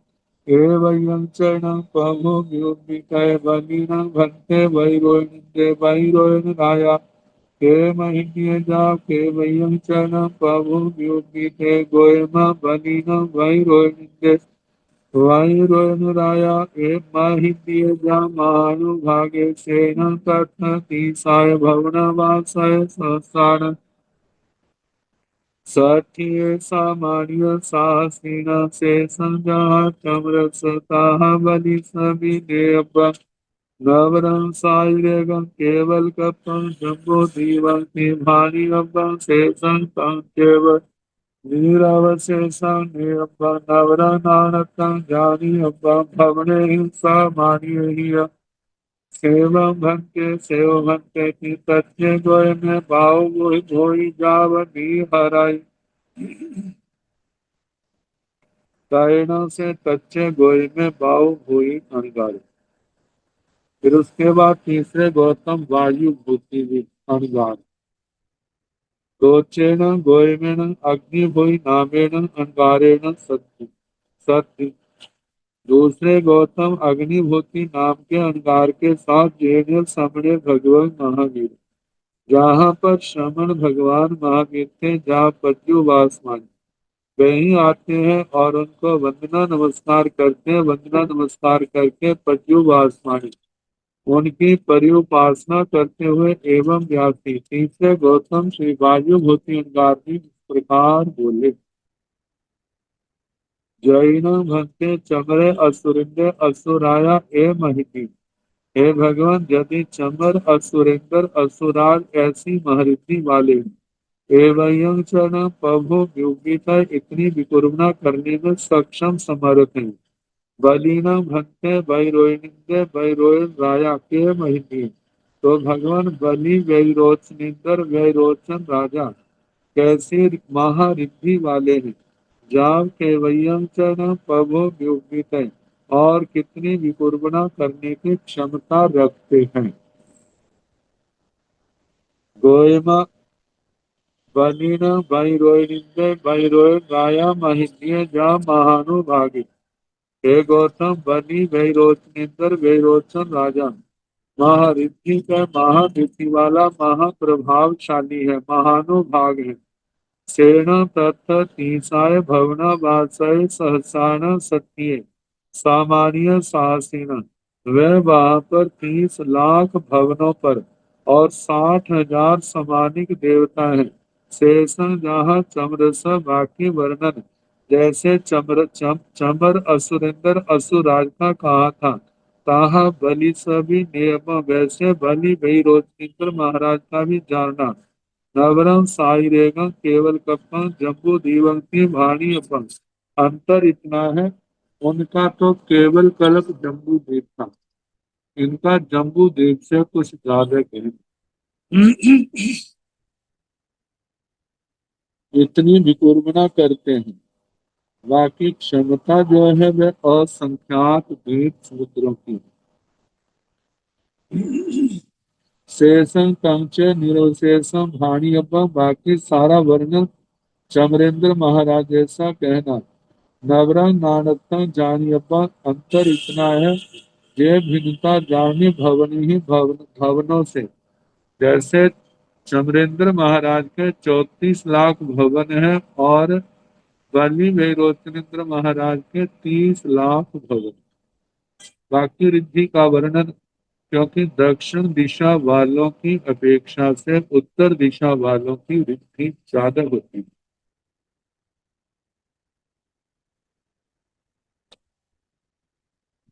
ए वयं चरण प्रभु व्योमितय बलिन भक्ते वैरोनिंदे वैरोन राया ए महिष्य जाव के वयं चरण प्रभु व्योमिते गोयम बलिन वैरोनिंदे वैरोनुराया ए महिष्य जा महानुभागे सेन तत्न साय भवनवासय संस्थान सत्य सामान्य साहसीन से संजा चमरसता बलि सभी देव नवरं सायुरेगं केवल कपं जम्बो दीवं भानी अब्बं शेषं केव नीरवशेषं निरब्बं नवरं नानकं जानी अब्बं भवने हिंसा मानिय हिय सेवं भक्ते सेव भक्ते की तथ्य गोय में भाव मोहि भोई जाव नी हराई तारणों से कच्चे गोई में बाव हुई अणगार। फिर उसके बाद तीसरे गौतम वायु भूति भी अणगार। गोचेण गोयमेण अग्नि भुई नामेण अणगारेण सत्य सत्य। दूसरे गौतम अग्निभूति नाम के अणगार के साथ जेनियल समणे भगवान महावीर, जहाँ पर श्रमण भगवान महावीर थे, जहाँ पद्युवासमान वहीं आते हैं और उनको वंदना नमस्कार करते हैं। वंदना नमस्कार करके पद्युवासमानी उनकी पर्युपासना करते हुए एवं व्यासी तीसरे गौतम श्री वायु भूति अनगारी इस प्रकार बोले। जैन भक्ते चमरे असुरिंदे असुराया ए महिती। हे भगवान, यदि चमर असुरेंद्र असुराज ऐसी महरिद्धि वाले एवं चरण प्रभु योगिता इतनी विकुर्बना करने में सक्षम समर्थ है। बलिना भक्ते वैरोनिंदे वैरोन राया के महिती। तो भगवान बलि वैरोचनिंदर वैरोचन राजा कैसे महारिद्धि वाले हैं, जाव के वयं चरण प्रभु व्योमित है और कितनी विकुर्बना करने की क्षमता रखते हैं। गोयमा बलिन वैरोनिंदे वैरोन राया महिष्य जा महानुभागी। हे गौतम, बलि वैरोचनिंदर वैरोचन राजा महारिद्धि का महारिद्धि वाला महाप्रभावशाली है, महानुभाग है। सेना तत्थ तीसाय भवना वासय सहसाना सत्य सामान्य साहसीना। वह वहां पर 30 लाख भवनों पर और 60,000 सामानिक देवता हैं। शेषन जहाँ चमरस बाकी वर्णन जैसे चमर असुरेंद्र असुराज का कहा था, ताहा बलि सभी नियम, वैसे बलि भई रोचनिंद्र महाराज का भी जानना। नवरम साई रेगम केवल कप्पा जम्बू दीवंती भाणी अपन। अंतर इतना है, उनका तो केवल कल्प जम्बू द्वीप था, इनका जम्बू द्वीप से कुछ ज्यादा है। इतनी विकुर्बना करते हैं, बाकी क्षमता जो है वह असंख्यात द्वीप समुद्रों की। शेषम कंचे निरोशेषम भाणियपम, बाकी सारा वर्णन चमरेंद्र महाराज जैसा कहना। नवरंग नानकता जानियपा, अंतर इतना है, ये भिन्नता जानी भवनी ही भवनों से। जैसे चमरेंद्र महाराज के 34 लाख भवन है और बलि विरोचनेन्द्र महाराज के 30 लाख भवन। बाकी रिद्धि का वर्णन, क्योंकि दक्षिण दिशा वालों की अपेक्षा से उत्तर दिशा वालों की रिद्धि ज्यादा होती है।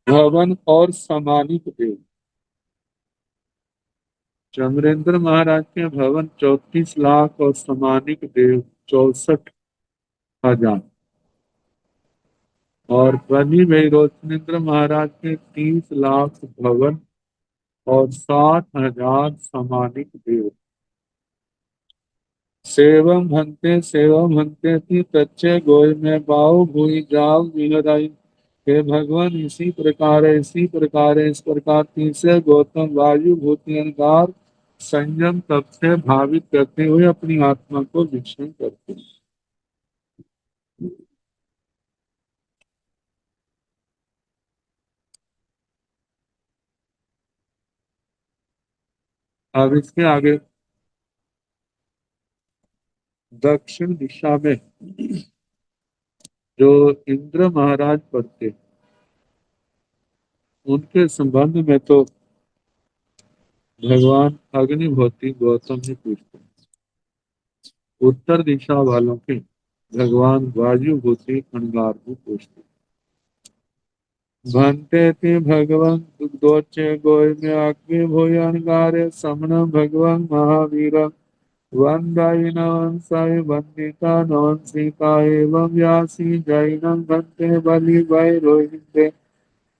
भवन और समानिक देव, चमरेंद्र महाराज के भवन 34 लाख और समानिक देव 64,000, और बलि विरोचनेन्द्र महाराज के 30 लाख भवन और 60,000 समानिक देव। सेवम भंते थी तच्चे गोय में बाऊ भूई जाव निहराई। हे भगवान, इसी प्रकार है, इस प्रकार तीसरे गौतम वायु भूति अहंकार संयम तप से भावित करते हुए अपनी आत्मा को विक्षण करते हैं। अब इसके आगे दक्षिण दिशा में जो इंद्र महाराज पढ़ते, उनके संबंध में तो भगवान अग्निहोत्री गौतम ने पूछते। उत्तर दिशा वालों के भगवान वायुभूति अणगार को पूछते। भंते थे भगवान दोचे गोय में आगे भोय अणगारे समन भगवान महावीर। वंदाई नवन साई वंदिता नवन सीता एवं व्यासी जैनम भंते बलि वै रोहिते।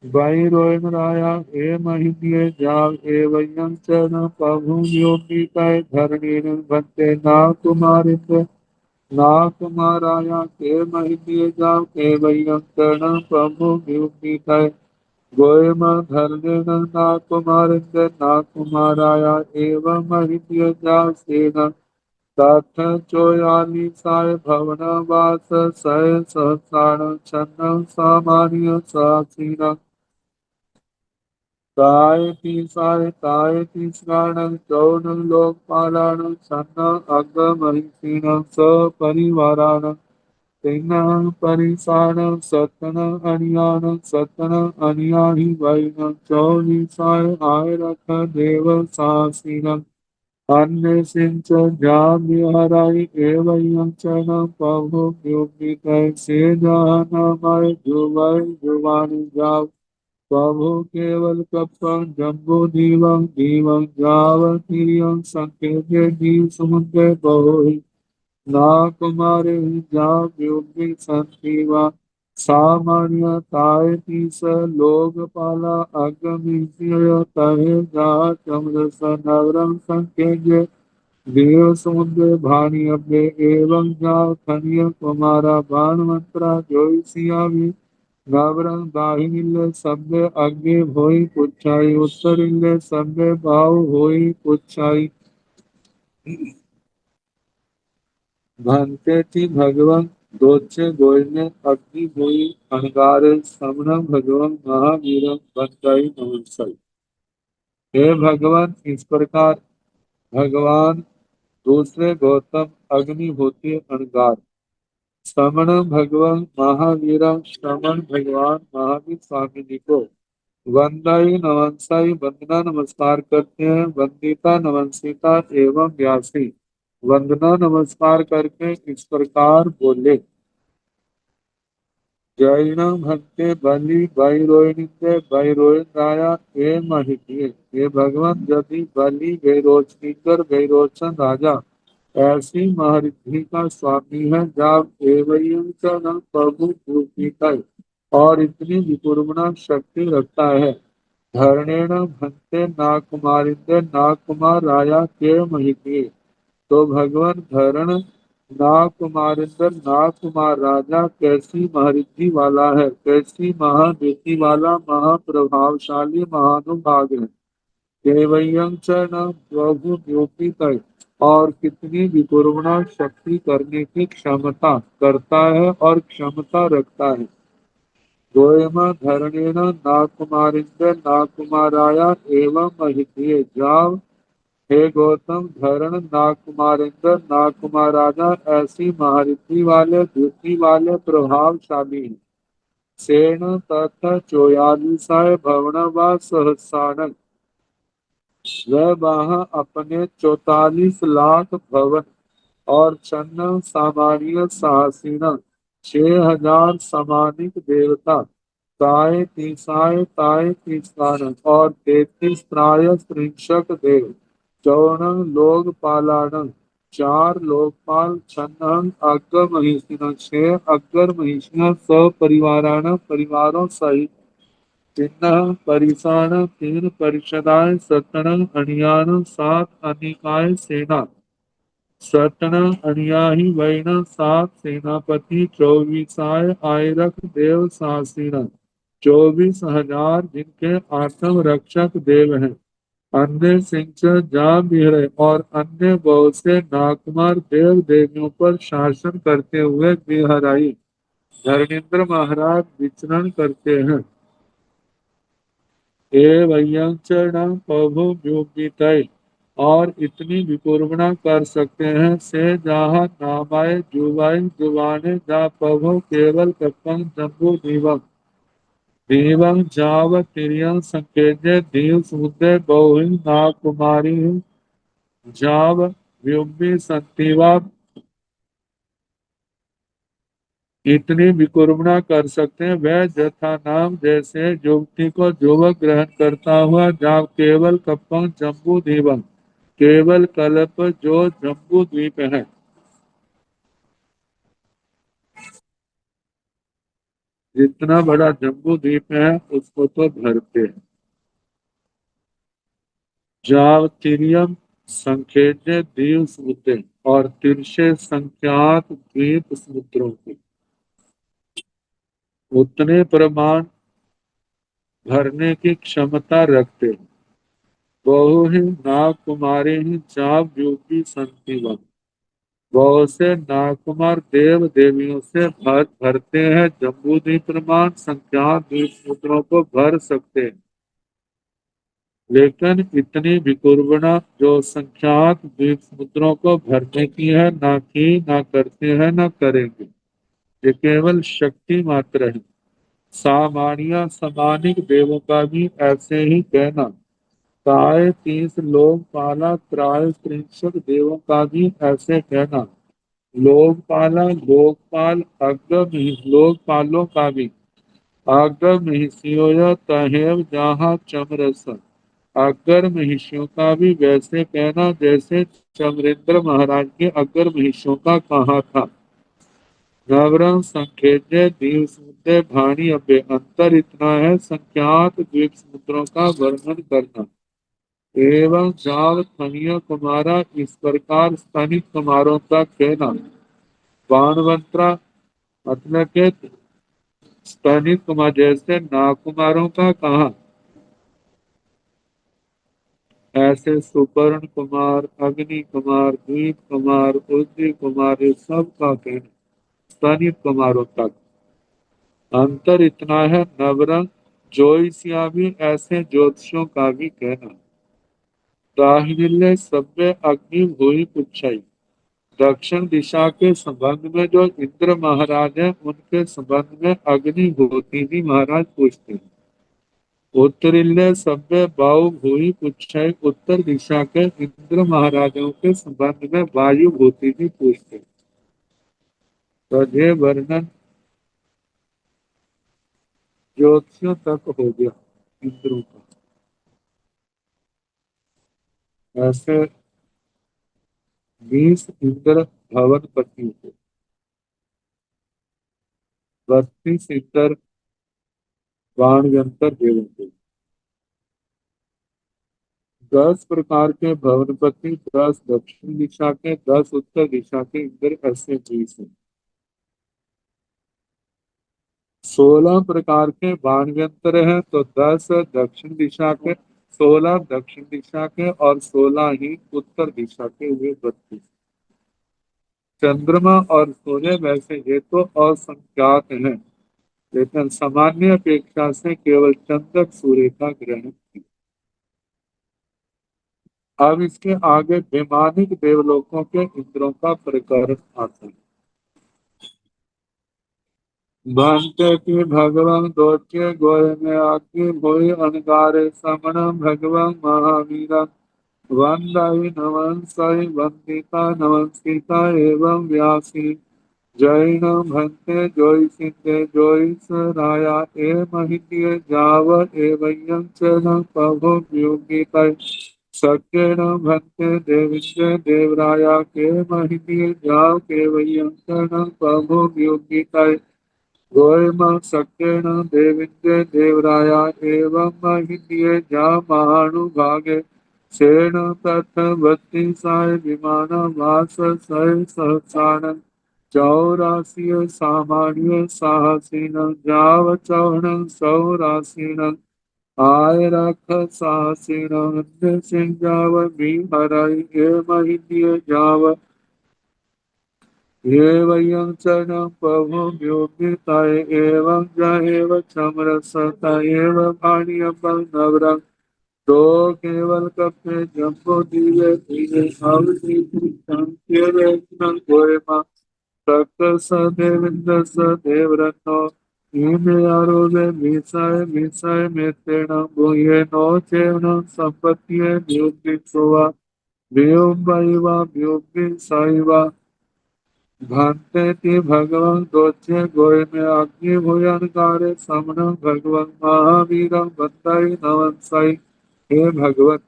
वै रोयन राया ए महिन्ये जाग ए वयं चरण प्रभु योगी कै धरणी भंते ना कुमारित। नाकुमाराया के महिषिए जाओ के वयं चरण प्रभु विउपीतय। गोयम धर्मेण नाकुमारिंद नाकुमाराया एवं महिषिए जाओ सेन। तथ चोयाली साय भवन वास सय सहस्राण छन्न सामान्य सासीन। काय तीसराण चौन लोकपालान छन्न अग्ग महिषीण सपरिवाराण। तेन परिसाण सतन अनियाहि वैन चौलीसाय आय रख देव सासीन। अन्य सिंच जाम्यहराई एवं चरण प्रभु व्योमित से जहानमय जुवै जुवानि जाव। प्रभु केवल कपं जम्बो दीवं दीवं जाव तिरियं संकेते दीव समुद्र बहु। ना कुमारे जा व्योमि संतीवा। सामान्यताय तीस लोकपाला अगमिष्य तहे जा चमरस नगरं संकेज्य। देव समुद्र भानी अभ्य एवं जा खनिय कुमारा बाण मंत्रा जोईसिया भी। नवरंग दाहिनिल्ले सभ्य अग्नि होई पुच्छाई उत्तरिल्ले सभ्य भाव होई पुच्छाई। भंते थी भगवं दोचे गोयने अग्नि हुई अणगारे समन भगवं महावीरं बंदाई नमस्कार। हे भगवान, इस प्रकार भगवान दूसरे गौतम अग्निहोत्री अणगार श्रमण भगवान महावीर श्रमण भगवान महावीर स्वामी जी को वंदाई नवंसाई वंदना नमस्कार करते हैं। वंदिता नवंसिता एवं व्यासी वंदना नमस्कार करके इस प्रकार बोले। जैन भक्ते बलि बैरोनिंदे बैरोराया ए महिषिए। ये भगवान यदि बलि बैरोचनिकर बैरोचन राजा ऐसी महरिद्धि का स्वामी है जब एवं न प्रभु पूजिता और इतनी विपूर्णा शक्ति रखता है। धरणेण भक्ते नाकुमारिंदे नाकुमार राया के महिषिए। तो भगवान धरण नाकुमारिंदर नाकुमार राजा कैसी महरिद्धि वाला है, कैसी महानीति वाला महाप्रभावशाली महानुभाग है। केवयं च न प्रभु द्योपित और कितनी विपूर्णा शक्ति करने की क्षमता करता है और क्षमता रखता है। गोयम धरणेन नाकुमारिंद्र नाकुमाराया एवं महिषिए। जाव हे गौतम, धरण नाकुमारिंद्र नाकुमाराजा ऐसी महारिद्धि वाले बुद्धि वाले प्रभावशाली हैं। सेन तथा चोयालिसाय भवन व सहस्रानन वह वहाँ अपने 44 लाख भवन और चन्न सामान्य साहसीन 6,000 सामानिक देवता ताय तीसान और 33 प्राय त्रिंशक देव 54 लोकपालान 4 लोकपाल छन्न अग्र महिषिन 6 अग्र महिषियां सपरिवारान परिवारों सहित चिन्ह परिसाण 3 परिषदाय सतन अणियान 7 अनिकाय सेना सतन अणियाही वैन 7 सेनापति 24 आयरख देव सासीन 24,000 जिनके आठम रक्षक देव हैं। अन्य सिंह जा बिहरे और अन्य बहुत से नाकुमार देव देवियों पर शासन करते हुए बिहराई धर्मेंद्र महाराज विचरण करते हैं। एवं प्रभु व्योपितय और इतनी विपूर्णा कर सकते हैं से जहाँ नामाय जुवाई जुबाने जा प्रभु केवल कपन जम्बू दीवम दीवम जाव तिरियं संकेजे दीव समुद्र बहु ना कुमारी जाव व्योमी संतीवा इतनी विकुर्मणा कर सकते हैं। वह जथा नाम जैसे युवती को युवक ग्रहण करता हुआ जहाँ केवल कपंग जम्बू दीवम केवल कल्प जो जम्बू द्वीप है। जितना बड़ा जम्बू द्वीप है उसको तो भरते हैं। जावतिरियम संखेजे दीव समुद्र और तिरछे संख्यात द्वीप समुद्रों के उतने प्रमाण भरने की क्षमता रखते हैं। बहु ही नाग कुमारी ही जाप यूपी संतीवन बहुत से नागकुमार देव देवियों से भरते हैं। जम्बूद्वीप प्रमाण संख्या द्वीप पुत्रों को भर सकते हैं, लेकिन इतनी विकुर्बणा जो संख्यात द्वीप समुद्रों को भरने की है ना की ना करते हैं ना करेंगे। ये केवल शक्ति मात्र है। सामान्य समानिक देवों का भी ऐसे ही कहना। प्राय 30 लोग पाला त्राय त्रिंशक देवों का भी ऐसे कहना। लोकपाला लोकपाल अग्र लोकपालों का भी अग्र महिषियों तहेव जहाँ चमरस अग्र महिषियों का भी वैसे कहना जैसे चमरेंद्र महाराज के अग्र महिषियों का कहा था। नवरंग संखेजे द्वीप समुद्र भाणी अभ्य अंतर इतना है संख्यात द्वीप समुद्रों का वर्णन करना। एवं जाव स्थनीय कुमारा इस प्रकार स्थानिक कुमारों का कहना। बाणवंतरा मतलब के स्थानिक कुमार जैसे नाकुमारों का कहा। ऐसे सुपर्ण कुमार अग्नि कुमार द्वीप कुमार उद्री कुमार ये सब का कहना स्थानिक कुमारों तक। अंतर इतना है नवरंग ज्योतिषिया भी ऐसे ज्योतिषियों का भी कहना। दाहिने सभ्य अग्नि भूमि पुच्छाई दक्षिण दिशा के संबंध में जो इंद्र महाराज है उनके संबंध में अग्नि होती भी महाराज पूछते हैं। उत्तरीय सभ्य बाहु भूमि पुच्छाई उत्तर दिशा के इंद्र महाराजों के संबंध में वायु भूति भी पूछते हैं। तो ये वर्णन ज्योतिषियों तक हो गया इंद्रों का। ऐसे 20 इंद्र भवन पति थे, 32 इंद्र बाणवंतर देव थे, 10 प्रकार के भवनपति, 10 दक्षिण दिशा के, 10 उत्तर दिशा के इंद्र, ऐसे 20 हैं। 16 प्रकार के बाणव्यंतर हैं, तो 10 दक्षिण दिशा के, 16 दक्षिण दिशा के और 16 ही उत्तर दिशा के हुए 32। चंद्रमा और सूर्य वैसे ये तो असंख्यात हैं, लेकिन सामान्य अपेक्षा से केवल चंद्र सूर्य का ग्रहण है। अब इसके आगे वैमानिक देवलोकों के इंद्रों का प्रकरण आता है। भांते की भगवान दोच्य गोय में आगे भोय अनगारे समण भगवान महावीर वंदाई नमस्काई वंदिता नमस्कृता एवं व्यासी जैन भंते जोई सिद्धे जोई राया ए महित्य जाव एवं च न प्रभु व्योगिता सत्येन भंते देविष्य देवराया के महित्य जाव के वयं च न प्रभु व्योगिता गोयम सत्येन देविन्द्र देवराया एवं महिंद्ये जा महानुभागे सेन तथ भक्ति साय विमान वास सय सहसानन चौरासी सामान्य साहसीन जाव चौहन सौरासीन आय रख साहसीन सिंह जाव भी हराई ए महिंद्ये जाव ये वयं चरण प्रभु व्योमिताय एवं जाएव समरसता एव भाणियपं नवरं तो केवल कपे जम्बो दिवे दिवे अवधि संकेतन गोयमा तक्त सदेविंद सदेवरत्नो ईमे आरोगे मिसाय मिसाय मेतेन भूये नो चेवनं संपत्तिये व्योमि सोवा व्योम वायुवा व्योमि साइवा भांते ती भगवान दोचे गोय में अग्नि भूयनकारे समन भगवान महावीर बंदाई नवंसाई। हे भगवत,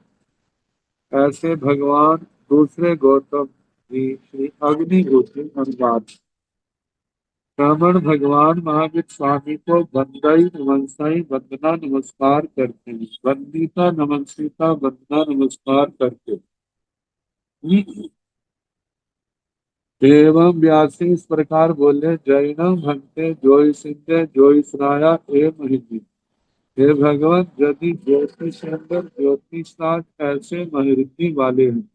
ऐसे भगवान दूसरे गौतम जी श्री अग्निहोत्री अनुवाद श्रमण भगवान महावीर स्वामी को बंदाई नमस्साई वंदना नमस्कार करते हैं, वंदिता नमस्कृता वंदना नमस्कार करते हैं। एवं व्यासी इस प्रकार बोले, जैन भंते जोई सिंधे जोई सराया ए महिंदी। हे भगवत, यदि ज्योतिष अंदर ज्योतिषात ऐसे महरिद्धि वाले हैं,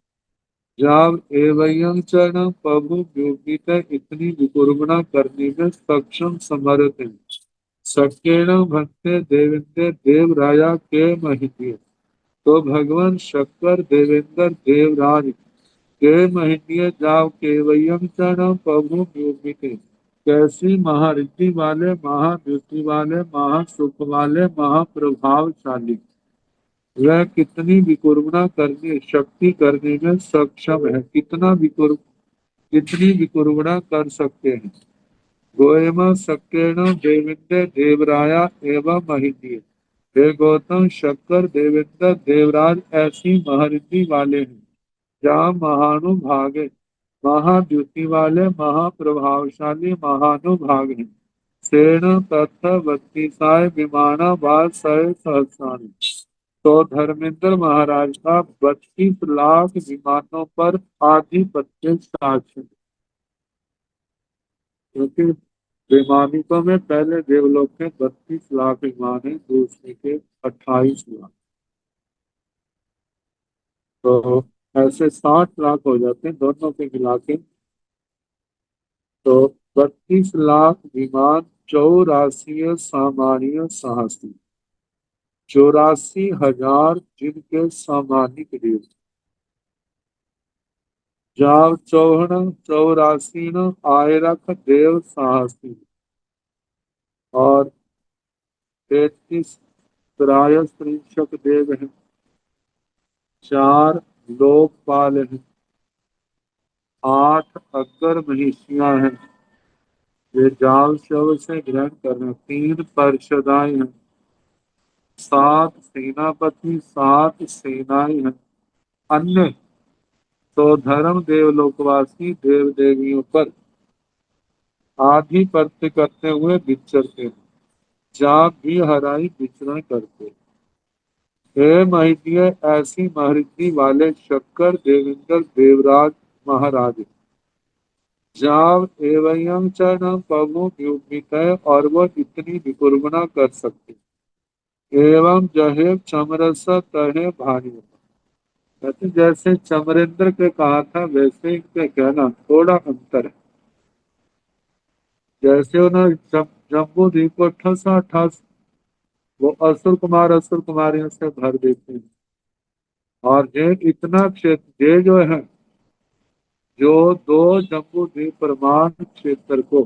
जब एवं चरण प्रभु योगिता इतनी विकुर्बना करने में सक्षम समर्थ है। सकेण भक्ते देवेंद्र देवराया के महिंदी, तो भगवान शंकर देवेंद्र देवराज के महिन्य जाव केवयम चरण प्रभु व्योमिते, कैसी महारिद्धि वाले, महाद्युति वाले, महासुख वाले, महाप्रभावशाली, वह कितनी विकुर्बना करने शक्ति करने में सक्षम है, कितनी विकुर्बना कर सकते हैं। गोयम शक्रेण देवेंद्र देवराया एवं महिंद्य, हे गौतम शंकर देवेंद्र देवराज ऐसी महारिद्धि वाले हैं, जहाँ महानुभाग है, महाद्युति वाले, महाप्रभावशाली, महानुभाग हैं। सेन तथा बत्तीसाय विमाना बाल सय सहस्राणी, तो धर्मेंद्र महाराज का 32 लाख विमानों पर आधिपत्य शासन, क्योंकि वैमानिकों में पहले देवलोक के 32 लाख विमान है, दूसरे के 28 लाख, तो ऐसे 60 लाख हो जाते हैं दोनों के मिला के। तो 32 लाख विमान, 84 सामान्य साहसी, 84,000 जिनके सामानिक देव, जाव चौहन 84 आयरख देव साहसी, और 33 त्रयस्त्रिंशक देव हैं, 4 लोकपाल हैं, 8 अग्र महिषियां हैं, ये जाल शव से ग्रहण करना। 3 पार्षदाएं हैं, 7 सेनापति, 7 सेनाएं हैं। अन्य तो धर्म देवलोकवासी देव देवियों पर आधिपत्य करते हुए विचरते हैं। जाप भी हराई विचरण करते। हे महिषीय, ऐसी महर्षि वाले शक्कर देवेंद्र देवराज महाराज जाव एवं चरण प्रभु व्युपित है, और वह इतनी विकुर्बना कर सकते। एवं जहे चमरस तहे भारी। कहते जैसे चमरेंद्र के कहा था वैसे इनके कहना थोड़ा अंतर है। जैसे उन्होंने जम्बू द्वीप को ठसा ठस वो असुर कुमार असुर कुमारियों से भर देते हैं। और ये इतना क्षेत्र ये जो है, जो 2 जम्बू द्वीप प्रमाण क्षेत्र को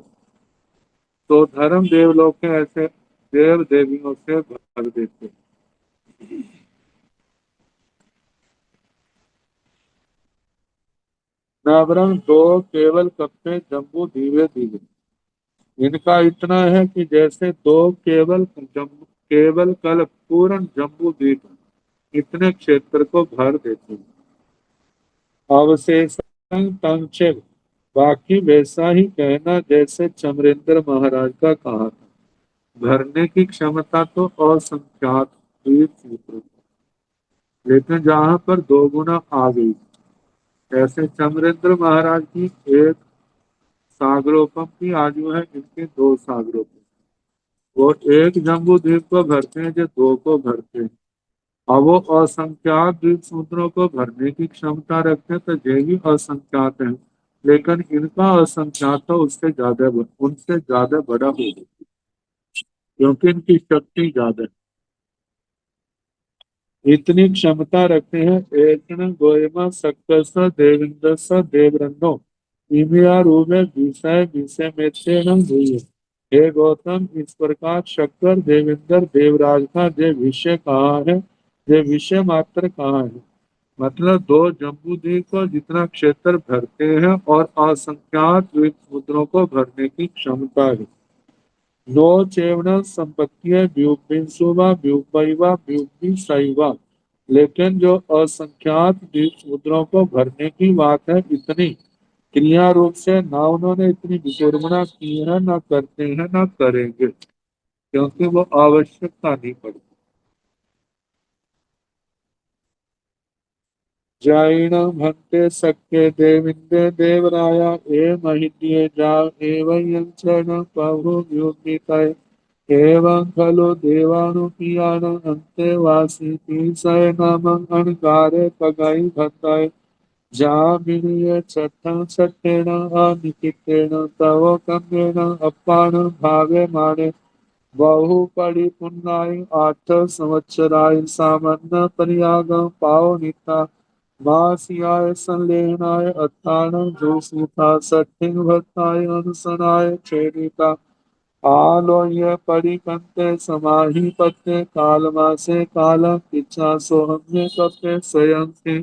तो धर्म देवलोक के ऐसे देव देवियों से भर देते हैं। नवरंग 2 केवल कप्पे जम्बू दीवे दीवे। इनका इतना है कि जैसे 2 केवल कल पूर्ण जम्बू द्वीप इतने क्षेत्र को भर देते हैं। अवशेषं तंचेव, बाकी वैसा ही कहना जैसे चमरेंद्र महाराज का कहा था। भरने की क्षमता तो असंख्यात द्वीप क्षेत्र, लेकिन जहां पर 2 गुना आ गई। ऐसे चमरेंद्र महाराज की एक सागरोपम की आयु है, इनके 2 सागरोपम। वो एक जम्बू द्वीप को भरते हैं जो 2 को भरते हैं। और वो असंख्यात द्वीप समुद्रों को भरने की क्षमता रखते हैं, तो ये भी असंख्यात है। लेकिन इनका असंख्यात तो उनसे ज्यादा बड़ा होगा, क्योंकि इनकी शक्ति ज्यादा है। इतनी क्षमता रखते हैं। एक गोयमा सक्कस देविंद्र स देवरन्नो इमिया रूपे विषय विषय में हुई। हे गौतम, इस प्रकार शक्कर देवेंद्र देवराज का जे विषय कहा है, जे विषय मात्र कहा है। मतलब 2 जम्बू द्वीप को जितना क्षेत्र भरते हैं और असंख्यात द्वीप समुद्रों को भरने की क्षमता है। नो चेवण संपत्ति व्युपिंसुवा व्युपैवा व्युपि सैवा। लेकिन जो असंख्यात द्वीप समुद्रों को भरने की बात है, इतनी क्रिया रूप से ना उन्होंने इतनी विडंबना की है, ना करते हैं, ना करेंगे, क्योंकि वो आवश्यकता नहीं पड़ती। जैन भक्ते सख्ये देविंदे देवराया ए महिद्ये जा एवं चरण प्रभु व्युपितये। एवं खलु देवानुपियान अंतेवासी तीसय नमं अणकारे पगई भताय। जा विनय छठं छठेन अनिकितेन तव कम्येन अपान भावे माने। बहु पड़ी पुन्नाय 8 संवत्सराय सामन्न परियाग पावनिता। मासियाय संलेहनाय अत्तान जोसूथा सठिन भत्ताय अनुसनाय छेदिता। आलोय परिकंते समाहि पत्ते कालमासे काल इच्छा सोहम्य कपे स्वयं से।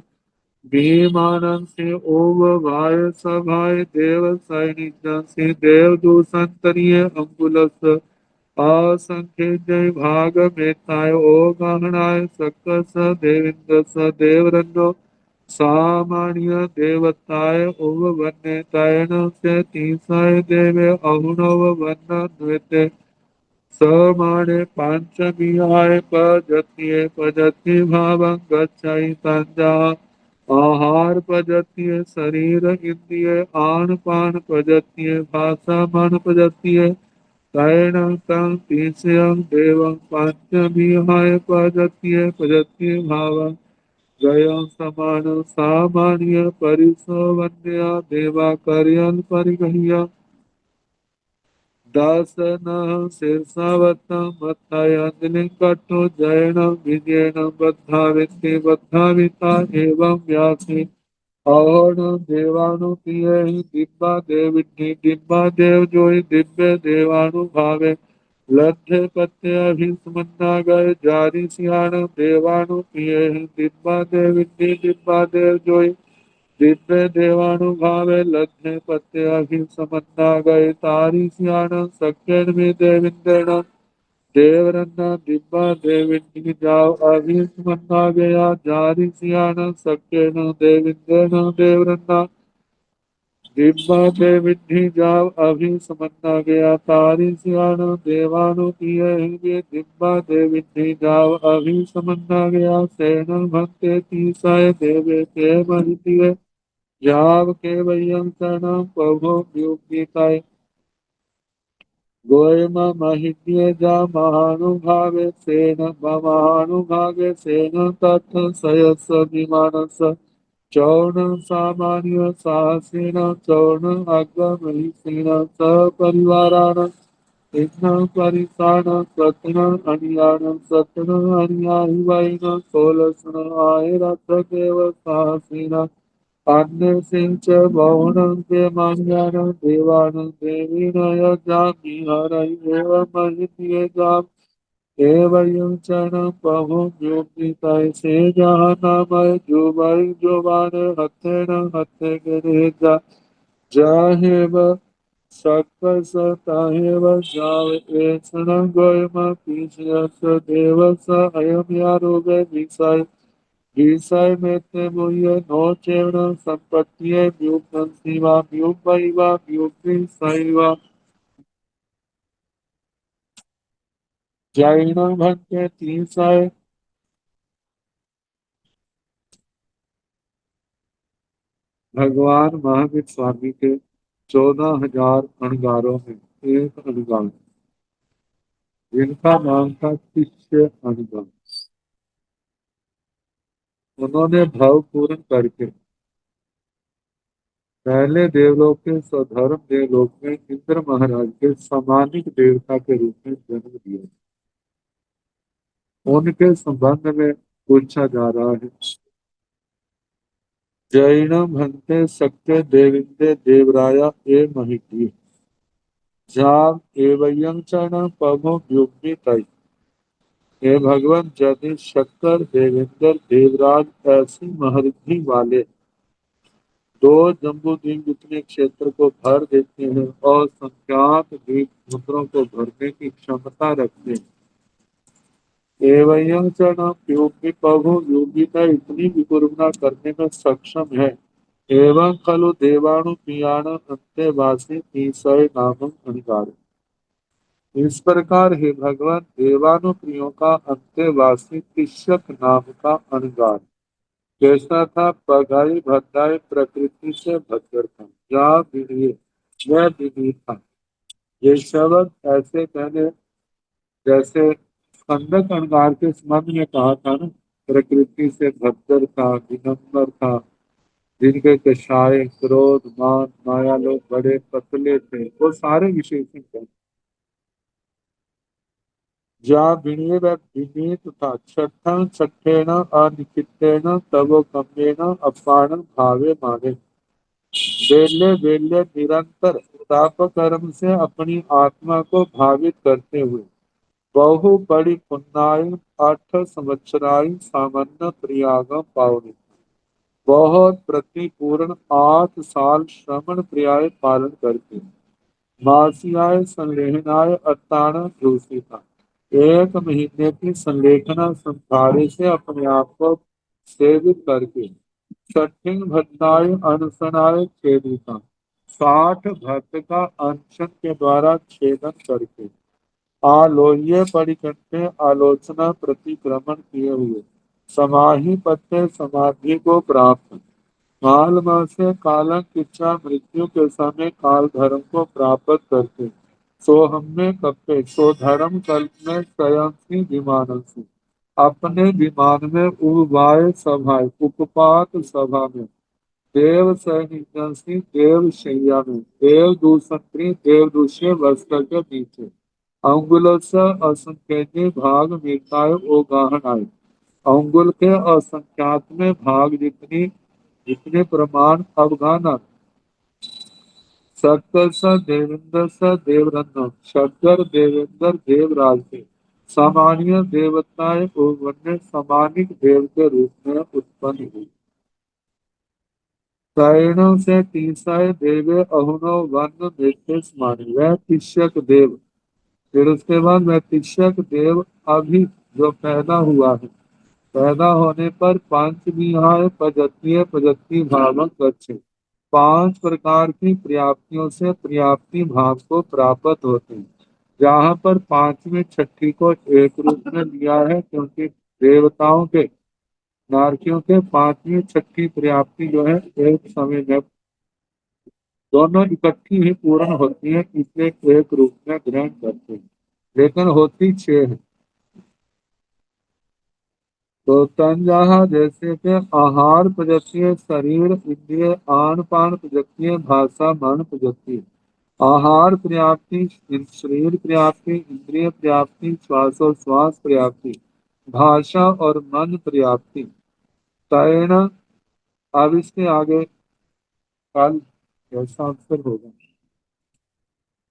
भीमानंद से ओव भाय सभाय देव सैनिक से देव दूषंतरीय अंबुलस। असंख्य जय भाग मेताय ओ गहनाय सकस देवेंद्र स देवरन्नो। सामान्य देवताय ओव वन्य तयन से तीसाय देवे अहुनव वन्न द्वेते। समाने पांचमीहाय पजत्ये पजति भावं गच्छाई तंजा। आहार पजत्ये शरीर इंद्रिय आन पान पजत्ये भाषा मन पजत्ये। तैनं तं तीस्यं देवं पांचमीहाय पजत्ये पजत्ये भावं गयं समान सामान्य परिसवन्या देवा कर्यं परिगह्य। दासन शीर्षावत मत्थायंजलि कटो जयन विजयन बद्धावित्ति बद्धाविता एवं व्यासी। अहोन देवानुप्रिय दिब्बा देविनी दिब्बा देव जोई दिव्य देवानुभावे। लब्धे पत्ते अभिसमन्ना गए जारी सियाण देवानुप्रिय दिब्बा देविनी दिब्बा देव जोई। दिव्य देवानुभावे लग्ने पत्ते अहि समन्ना गए तारी सियान सक्यन में देविंद्रण देवरन्ना दिब्बा देविंद्र जाओ अहि समन्ना गया जारी सियान सक्यन देविंद्रण देवरन्ना दिब्बा देविंद्र जाओ अहि समन्ना गया तारी सियान देवानु किए हिंगे दिब्बा देविंद्र जाओ अहि समन्ना गया सेन भक्ते तीसाय देवे के महितिये जाव के वयं शरणं प्रभो व्युद्धिताय गोयम महिद्ये जा महानुभावे सेन महानुभागे सेन तत् सयस विमानस चौर्ण सामान्य साहसेन चौर्ण अग्रमहिषेण सपरिवाराण कृष्ण परिसाण सत्न अन्यान सत्न अन्याहि वैन सोलसन आय रथ देव साहसेन अन्यसिंच बहुनं देवान्यानं देवानं देवीनय जामि हरैव महिषीयजाम् एवं चरण प्रभु व्योपिताय से जहाँ नामय जुबाई जुबान हथेन हथे गिरेजा जाहेव सकस ताहेव जाव ऐसन गोयम पीछयस देव स अयम यारोग विषय विषय में ते मुह्य नो चेवण संपत्तिये व्युपन शिवा व्युपैवा व्युपि सैवा जैन भक्ते तीसय भगवान महावीर स्वामी के 14,000 अणगारों में एक अणगार जिनका नाम था शिष्य अणगार। उन्होंने भाव पूर्ण करके पहले देवलोक के स्वधर्म देवलोक में इंद्र महाराज के सामानिक देवता के रूप में जन्म दिया। उनके संबंध में पूछा जा रहा है। जैन भंते सत्य देविंदे देवराया ए महिती जाम एवं चरण प्रभु व्युग्नि तय। हे भगवान यदि शक्कर देवेंद्र देवराज ऐसी महरिद्धि वाले दो जम्बूद्वीप जितने क्षेत्र को भर देते हैं और संख्यात द्वीप समुद्रों को भरने की क्षमता रखते हैं एवं चरण योगी प्रभु योगिता इतनी विकुर्बना करने में सक्षम है एवं खलु देवाणु पियाण अंत्यवासी तीसय नामक अनिवार्य। इस प्रकार हे भगवान देवानुप्रियों का अंत्यवासी तिष्यक नाम का अणगार कैसा था। पगाई भद्दाई प्रकृति से भद्र था या विनय वह विनय था। ये शब्द ऐसे कहने जैसे खंडक अणगार के संबंध में कहा था ना, प्रकृति से भद्र था विनम्र था जिनके कषाय क्रोध मान माया लोग बड़े पतले थे वो सारे विशेषण थे। जहाँ विनय विनीत था छठन छठेन अनिकितेन तवो कम्येन अपान भावे माने वेल्य वेल्य निरंतर ताप कर्म से अपनी आत्मा को भावित करते हुए बहु बड़ी पुण्याय 8 संवत्सराय सामान्य प्रियागम पावनी बहुत प्रतिपूर्ण 8 साल श्रमण प्रियाय पालन करके मासियाय संलेहनाय अत्तान जोशीता 1 महीने की संलेखना संधारे से अपने आप को सेवित करके छठिन भट्टाय अनशनाय छेदिता 60 भक्त का अनशन के द्वारा छेदन करके आलोह्य परिकंठे आलोचना प्रतिक्रमण किए हुए समाहि पत्ते समाधि को प्राप्त काल से कालक इच्छा मृत्यु के समय काल धर्म को प्राप्त करते सो हमने कपे सो धर्म कल्प में स्वयं विमान से अपने विमान में उबाय सभा उपपात सभा में देव सैनिक देव शैया में देव दूषत्री देव दूषे वस्त्र के नीचे अंगुल से असंख्य भाग मिटाए ओ गाहन आए अंगुल के असंख्यात में भाग जितनी जितने प्रमाण अवगाना शक्कर स देवेंद्र स देवरत्न शक्कर देवेंद्र देवराज थे सामान्य देवताएं और वन्य सामानिक देव के रूप में उत्पन्न हुई। तैण से तीसय देवे अहुनो वन मृत्यु स्मानी, वह तिष्यक देव। फिर उसके बाद वह तिष्यक देव अभी जो पैदा हुआ है, पैदा होने पर पांच विहाय पजतीय पजती भावक गच्छे, पांच प्रकार की पर्याप्तियों से पर्याप्ति भाव को प्राप्त होते हैं। जहाँ पर पांचवी छठी को एक रूप में लिया है, क्योंकि देवताओं के नारकियों के पांचवी छठी पर्याप्ति जो है एक समय में दोनों इकट्ठी ही पूर्ण होती है, इसलिए एक रूप में ग्रहण करते हैं, लेकिन होती छह है। तो तंजहा जैसे कि आहार प्रजतीय, शरीर इंद्रिय, आन पान प्रजतीय, भाषा मन प्रजतीय। आहार पर्याप्ति, शरीर पर्याप्ति, इंद्रिय पर्याप्ति, श्वासोश्वास पर्याप्ति, भाषा और मन पर्याप्ति। तैण, अब इसके आगे कल कैसा अक्षर होगा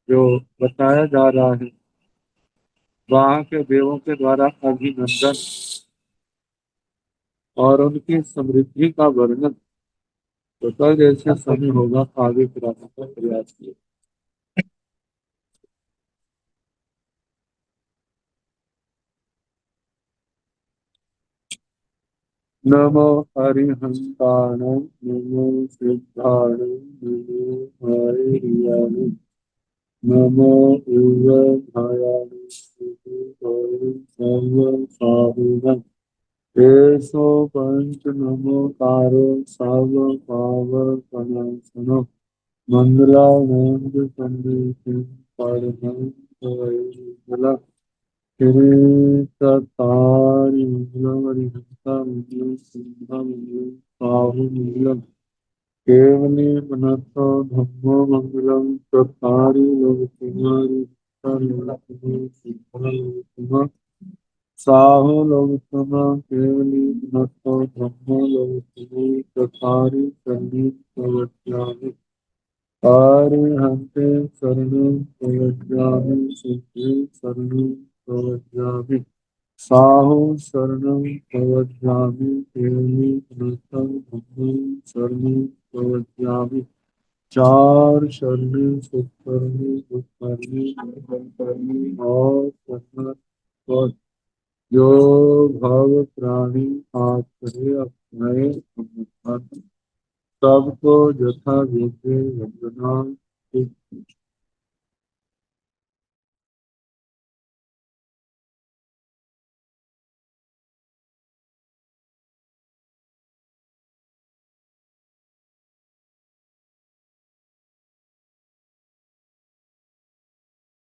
जो बताया जा रहा है वहां के देवों के द्वारा अभिनंदन और उनकी समृद्धि का वर्णन, तो कल जैसे समय होगा आगे कराने का प्रयास किया। नमो हरिहंताण, नमो सिद्धाण, नमो हरियाण, नमो ऊर्ध्वधायाण, सर्व साहुण। एसो पंच नमोकारो सर्व पावकनाशनो, मंगलानंद संदेशं परमं मंगलम केवली मनसो धम्मो मंगलम चत्तारि लोक कुमारी साहो लोकतम केवली मनसो धम्मो लोक कुमारी चत्तारि चंडी प्रवक्ष्यामि अरिहन्ते शरणं प्रवक्ष्यामि सिद्धे शरणं प्रवक्ष्यामि साहु शरणं प्रवक्ष्यामि केवली मनसो धम्मो शरणं प्रवक्ष्यामि चार शरणी सुखकर्मी दुष्कर्मी कर्मी और शरण जो भव प्राणी आश्रय अपने सबको यथा योग्य वंदना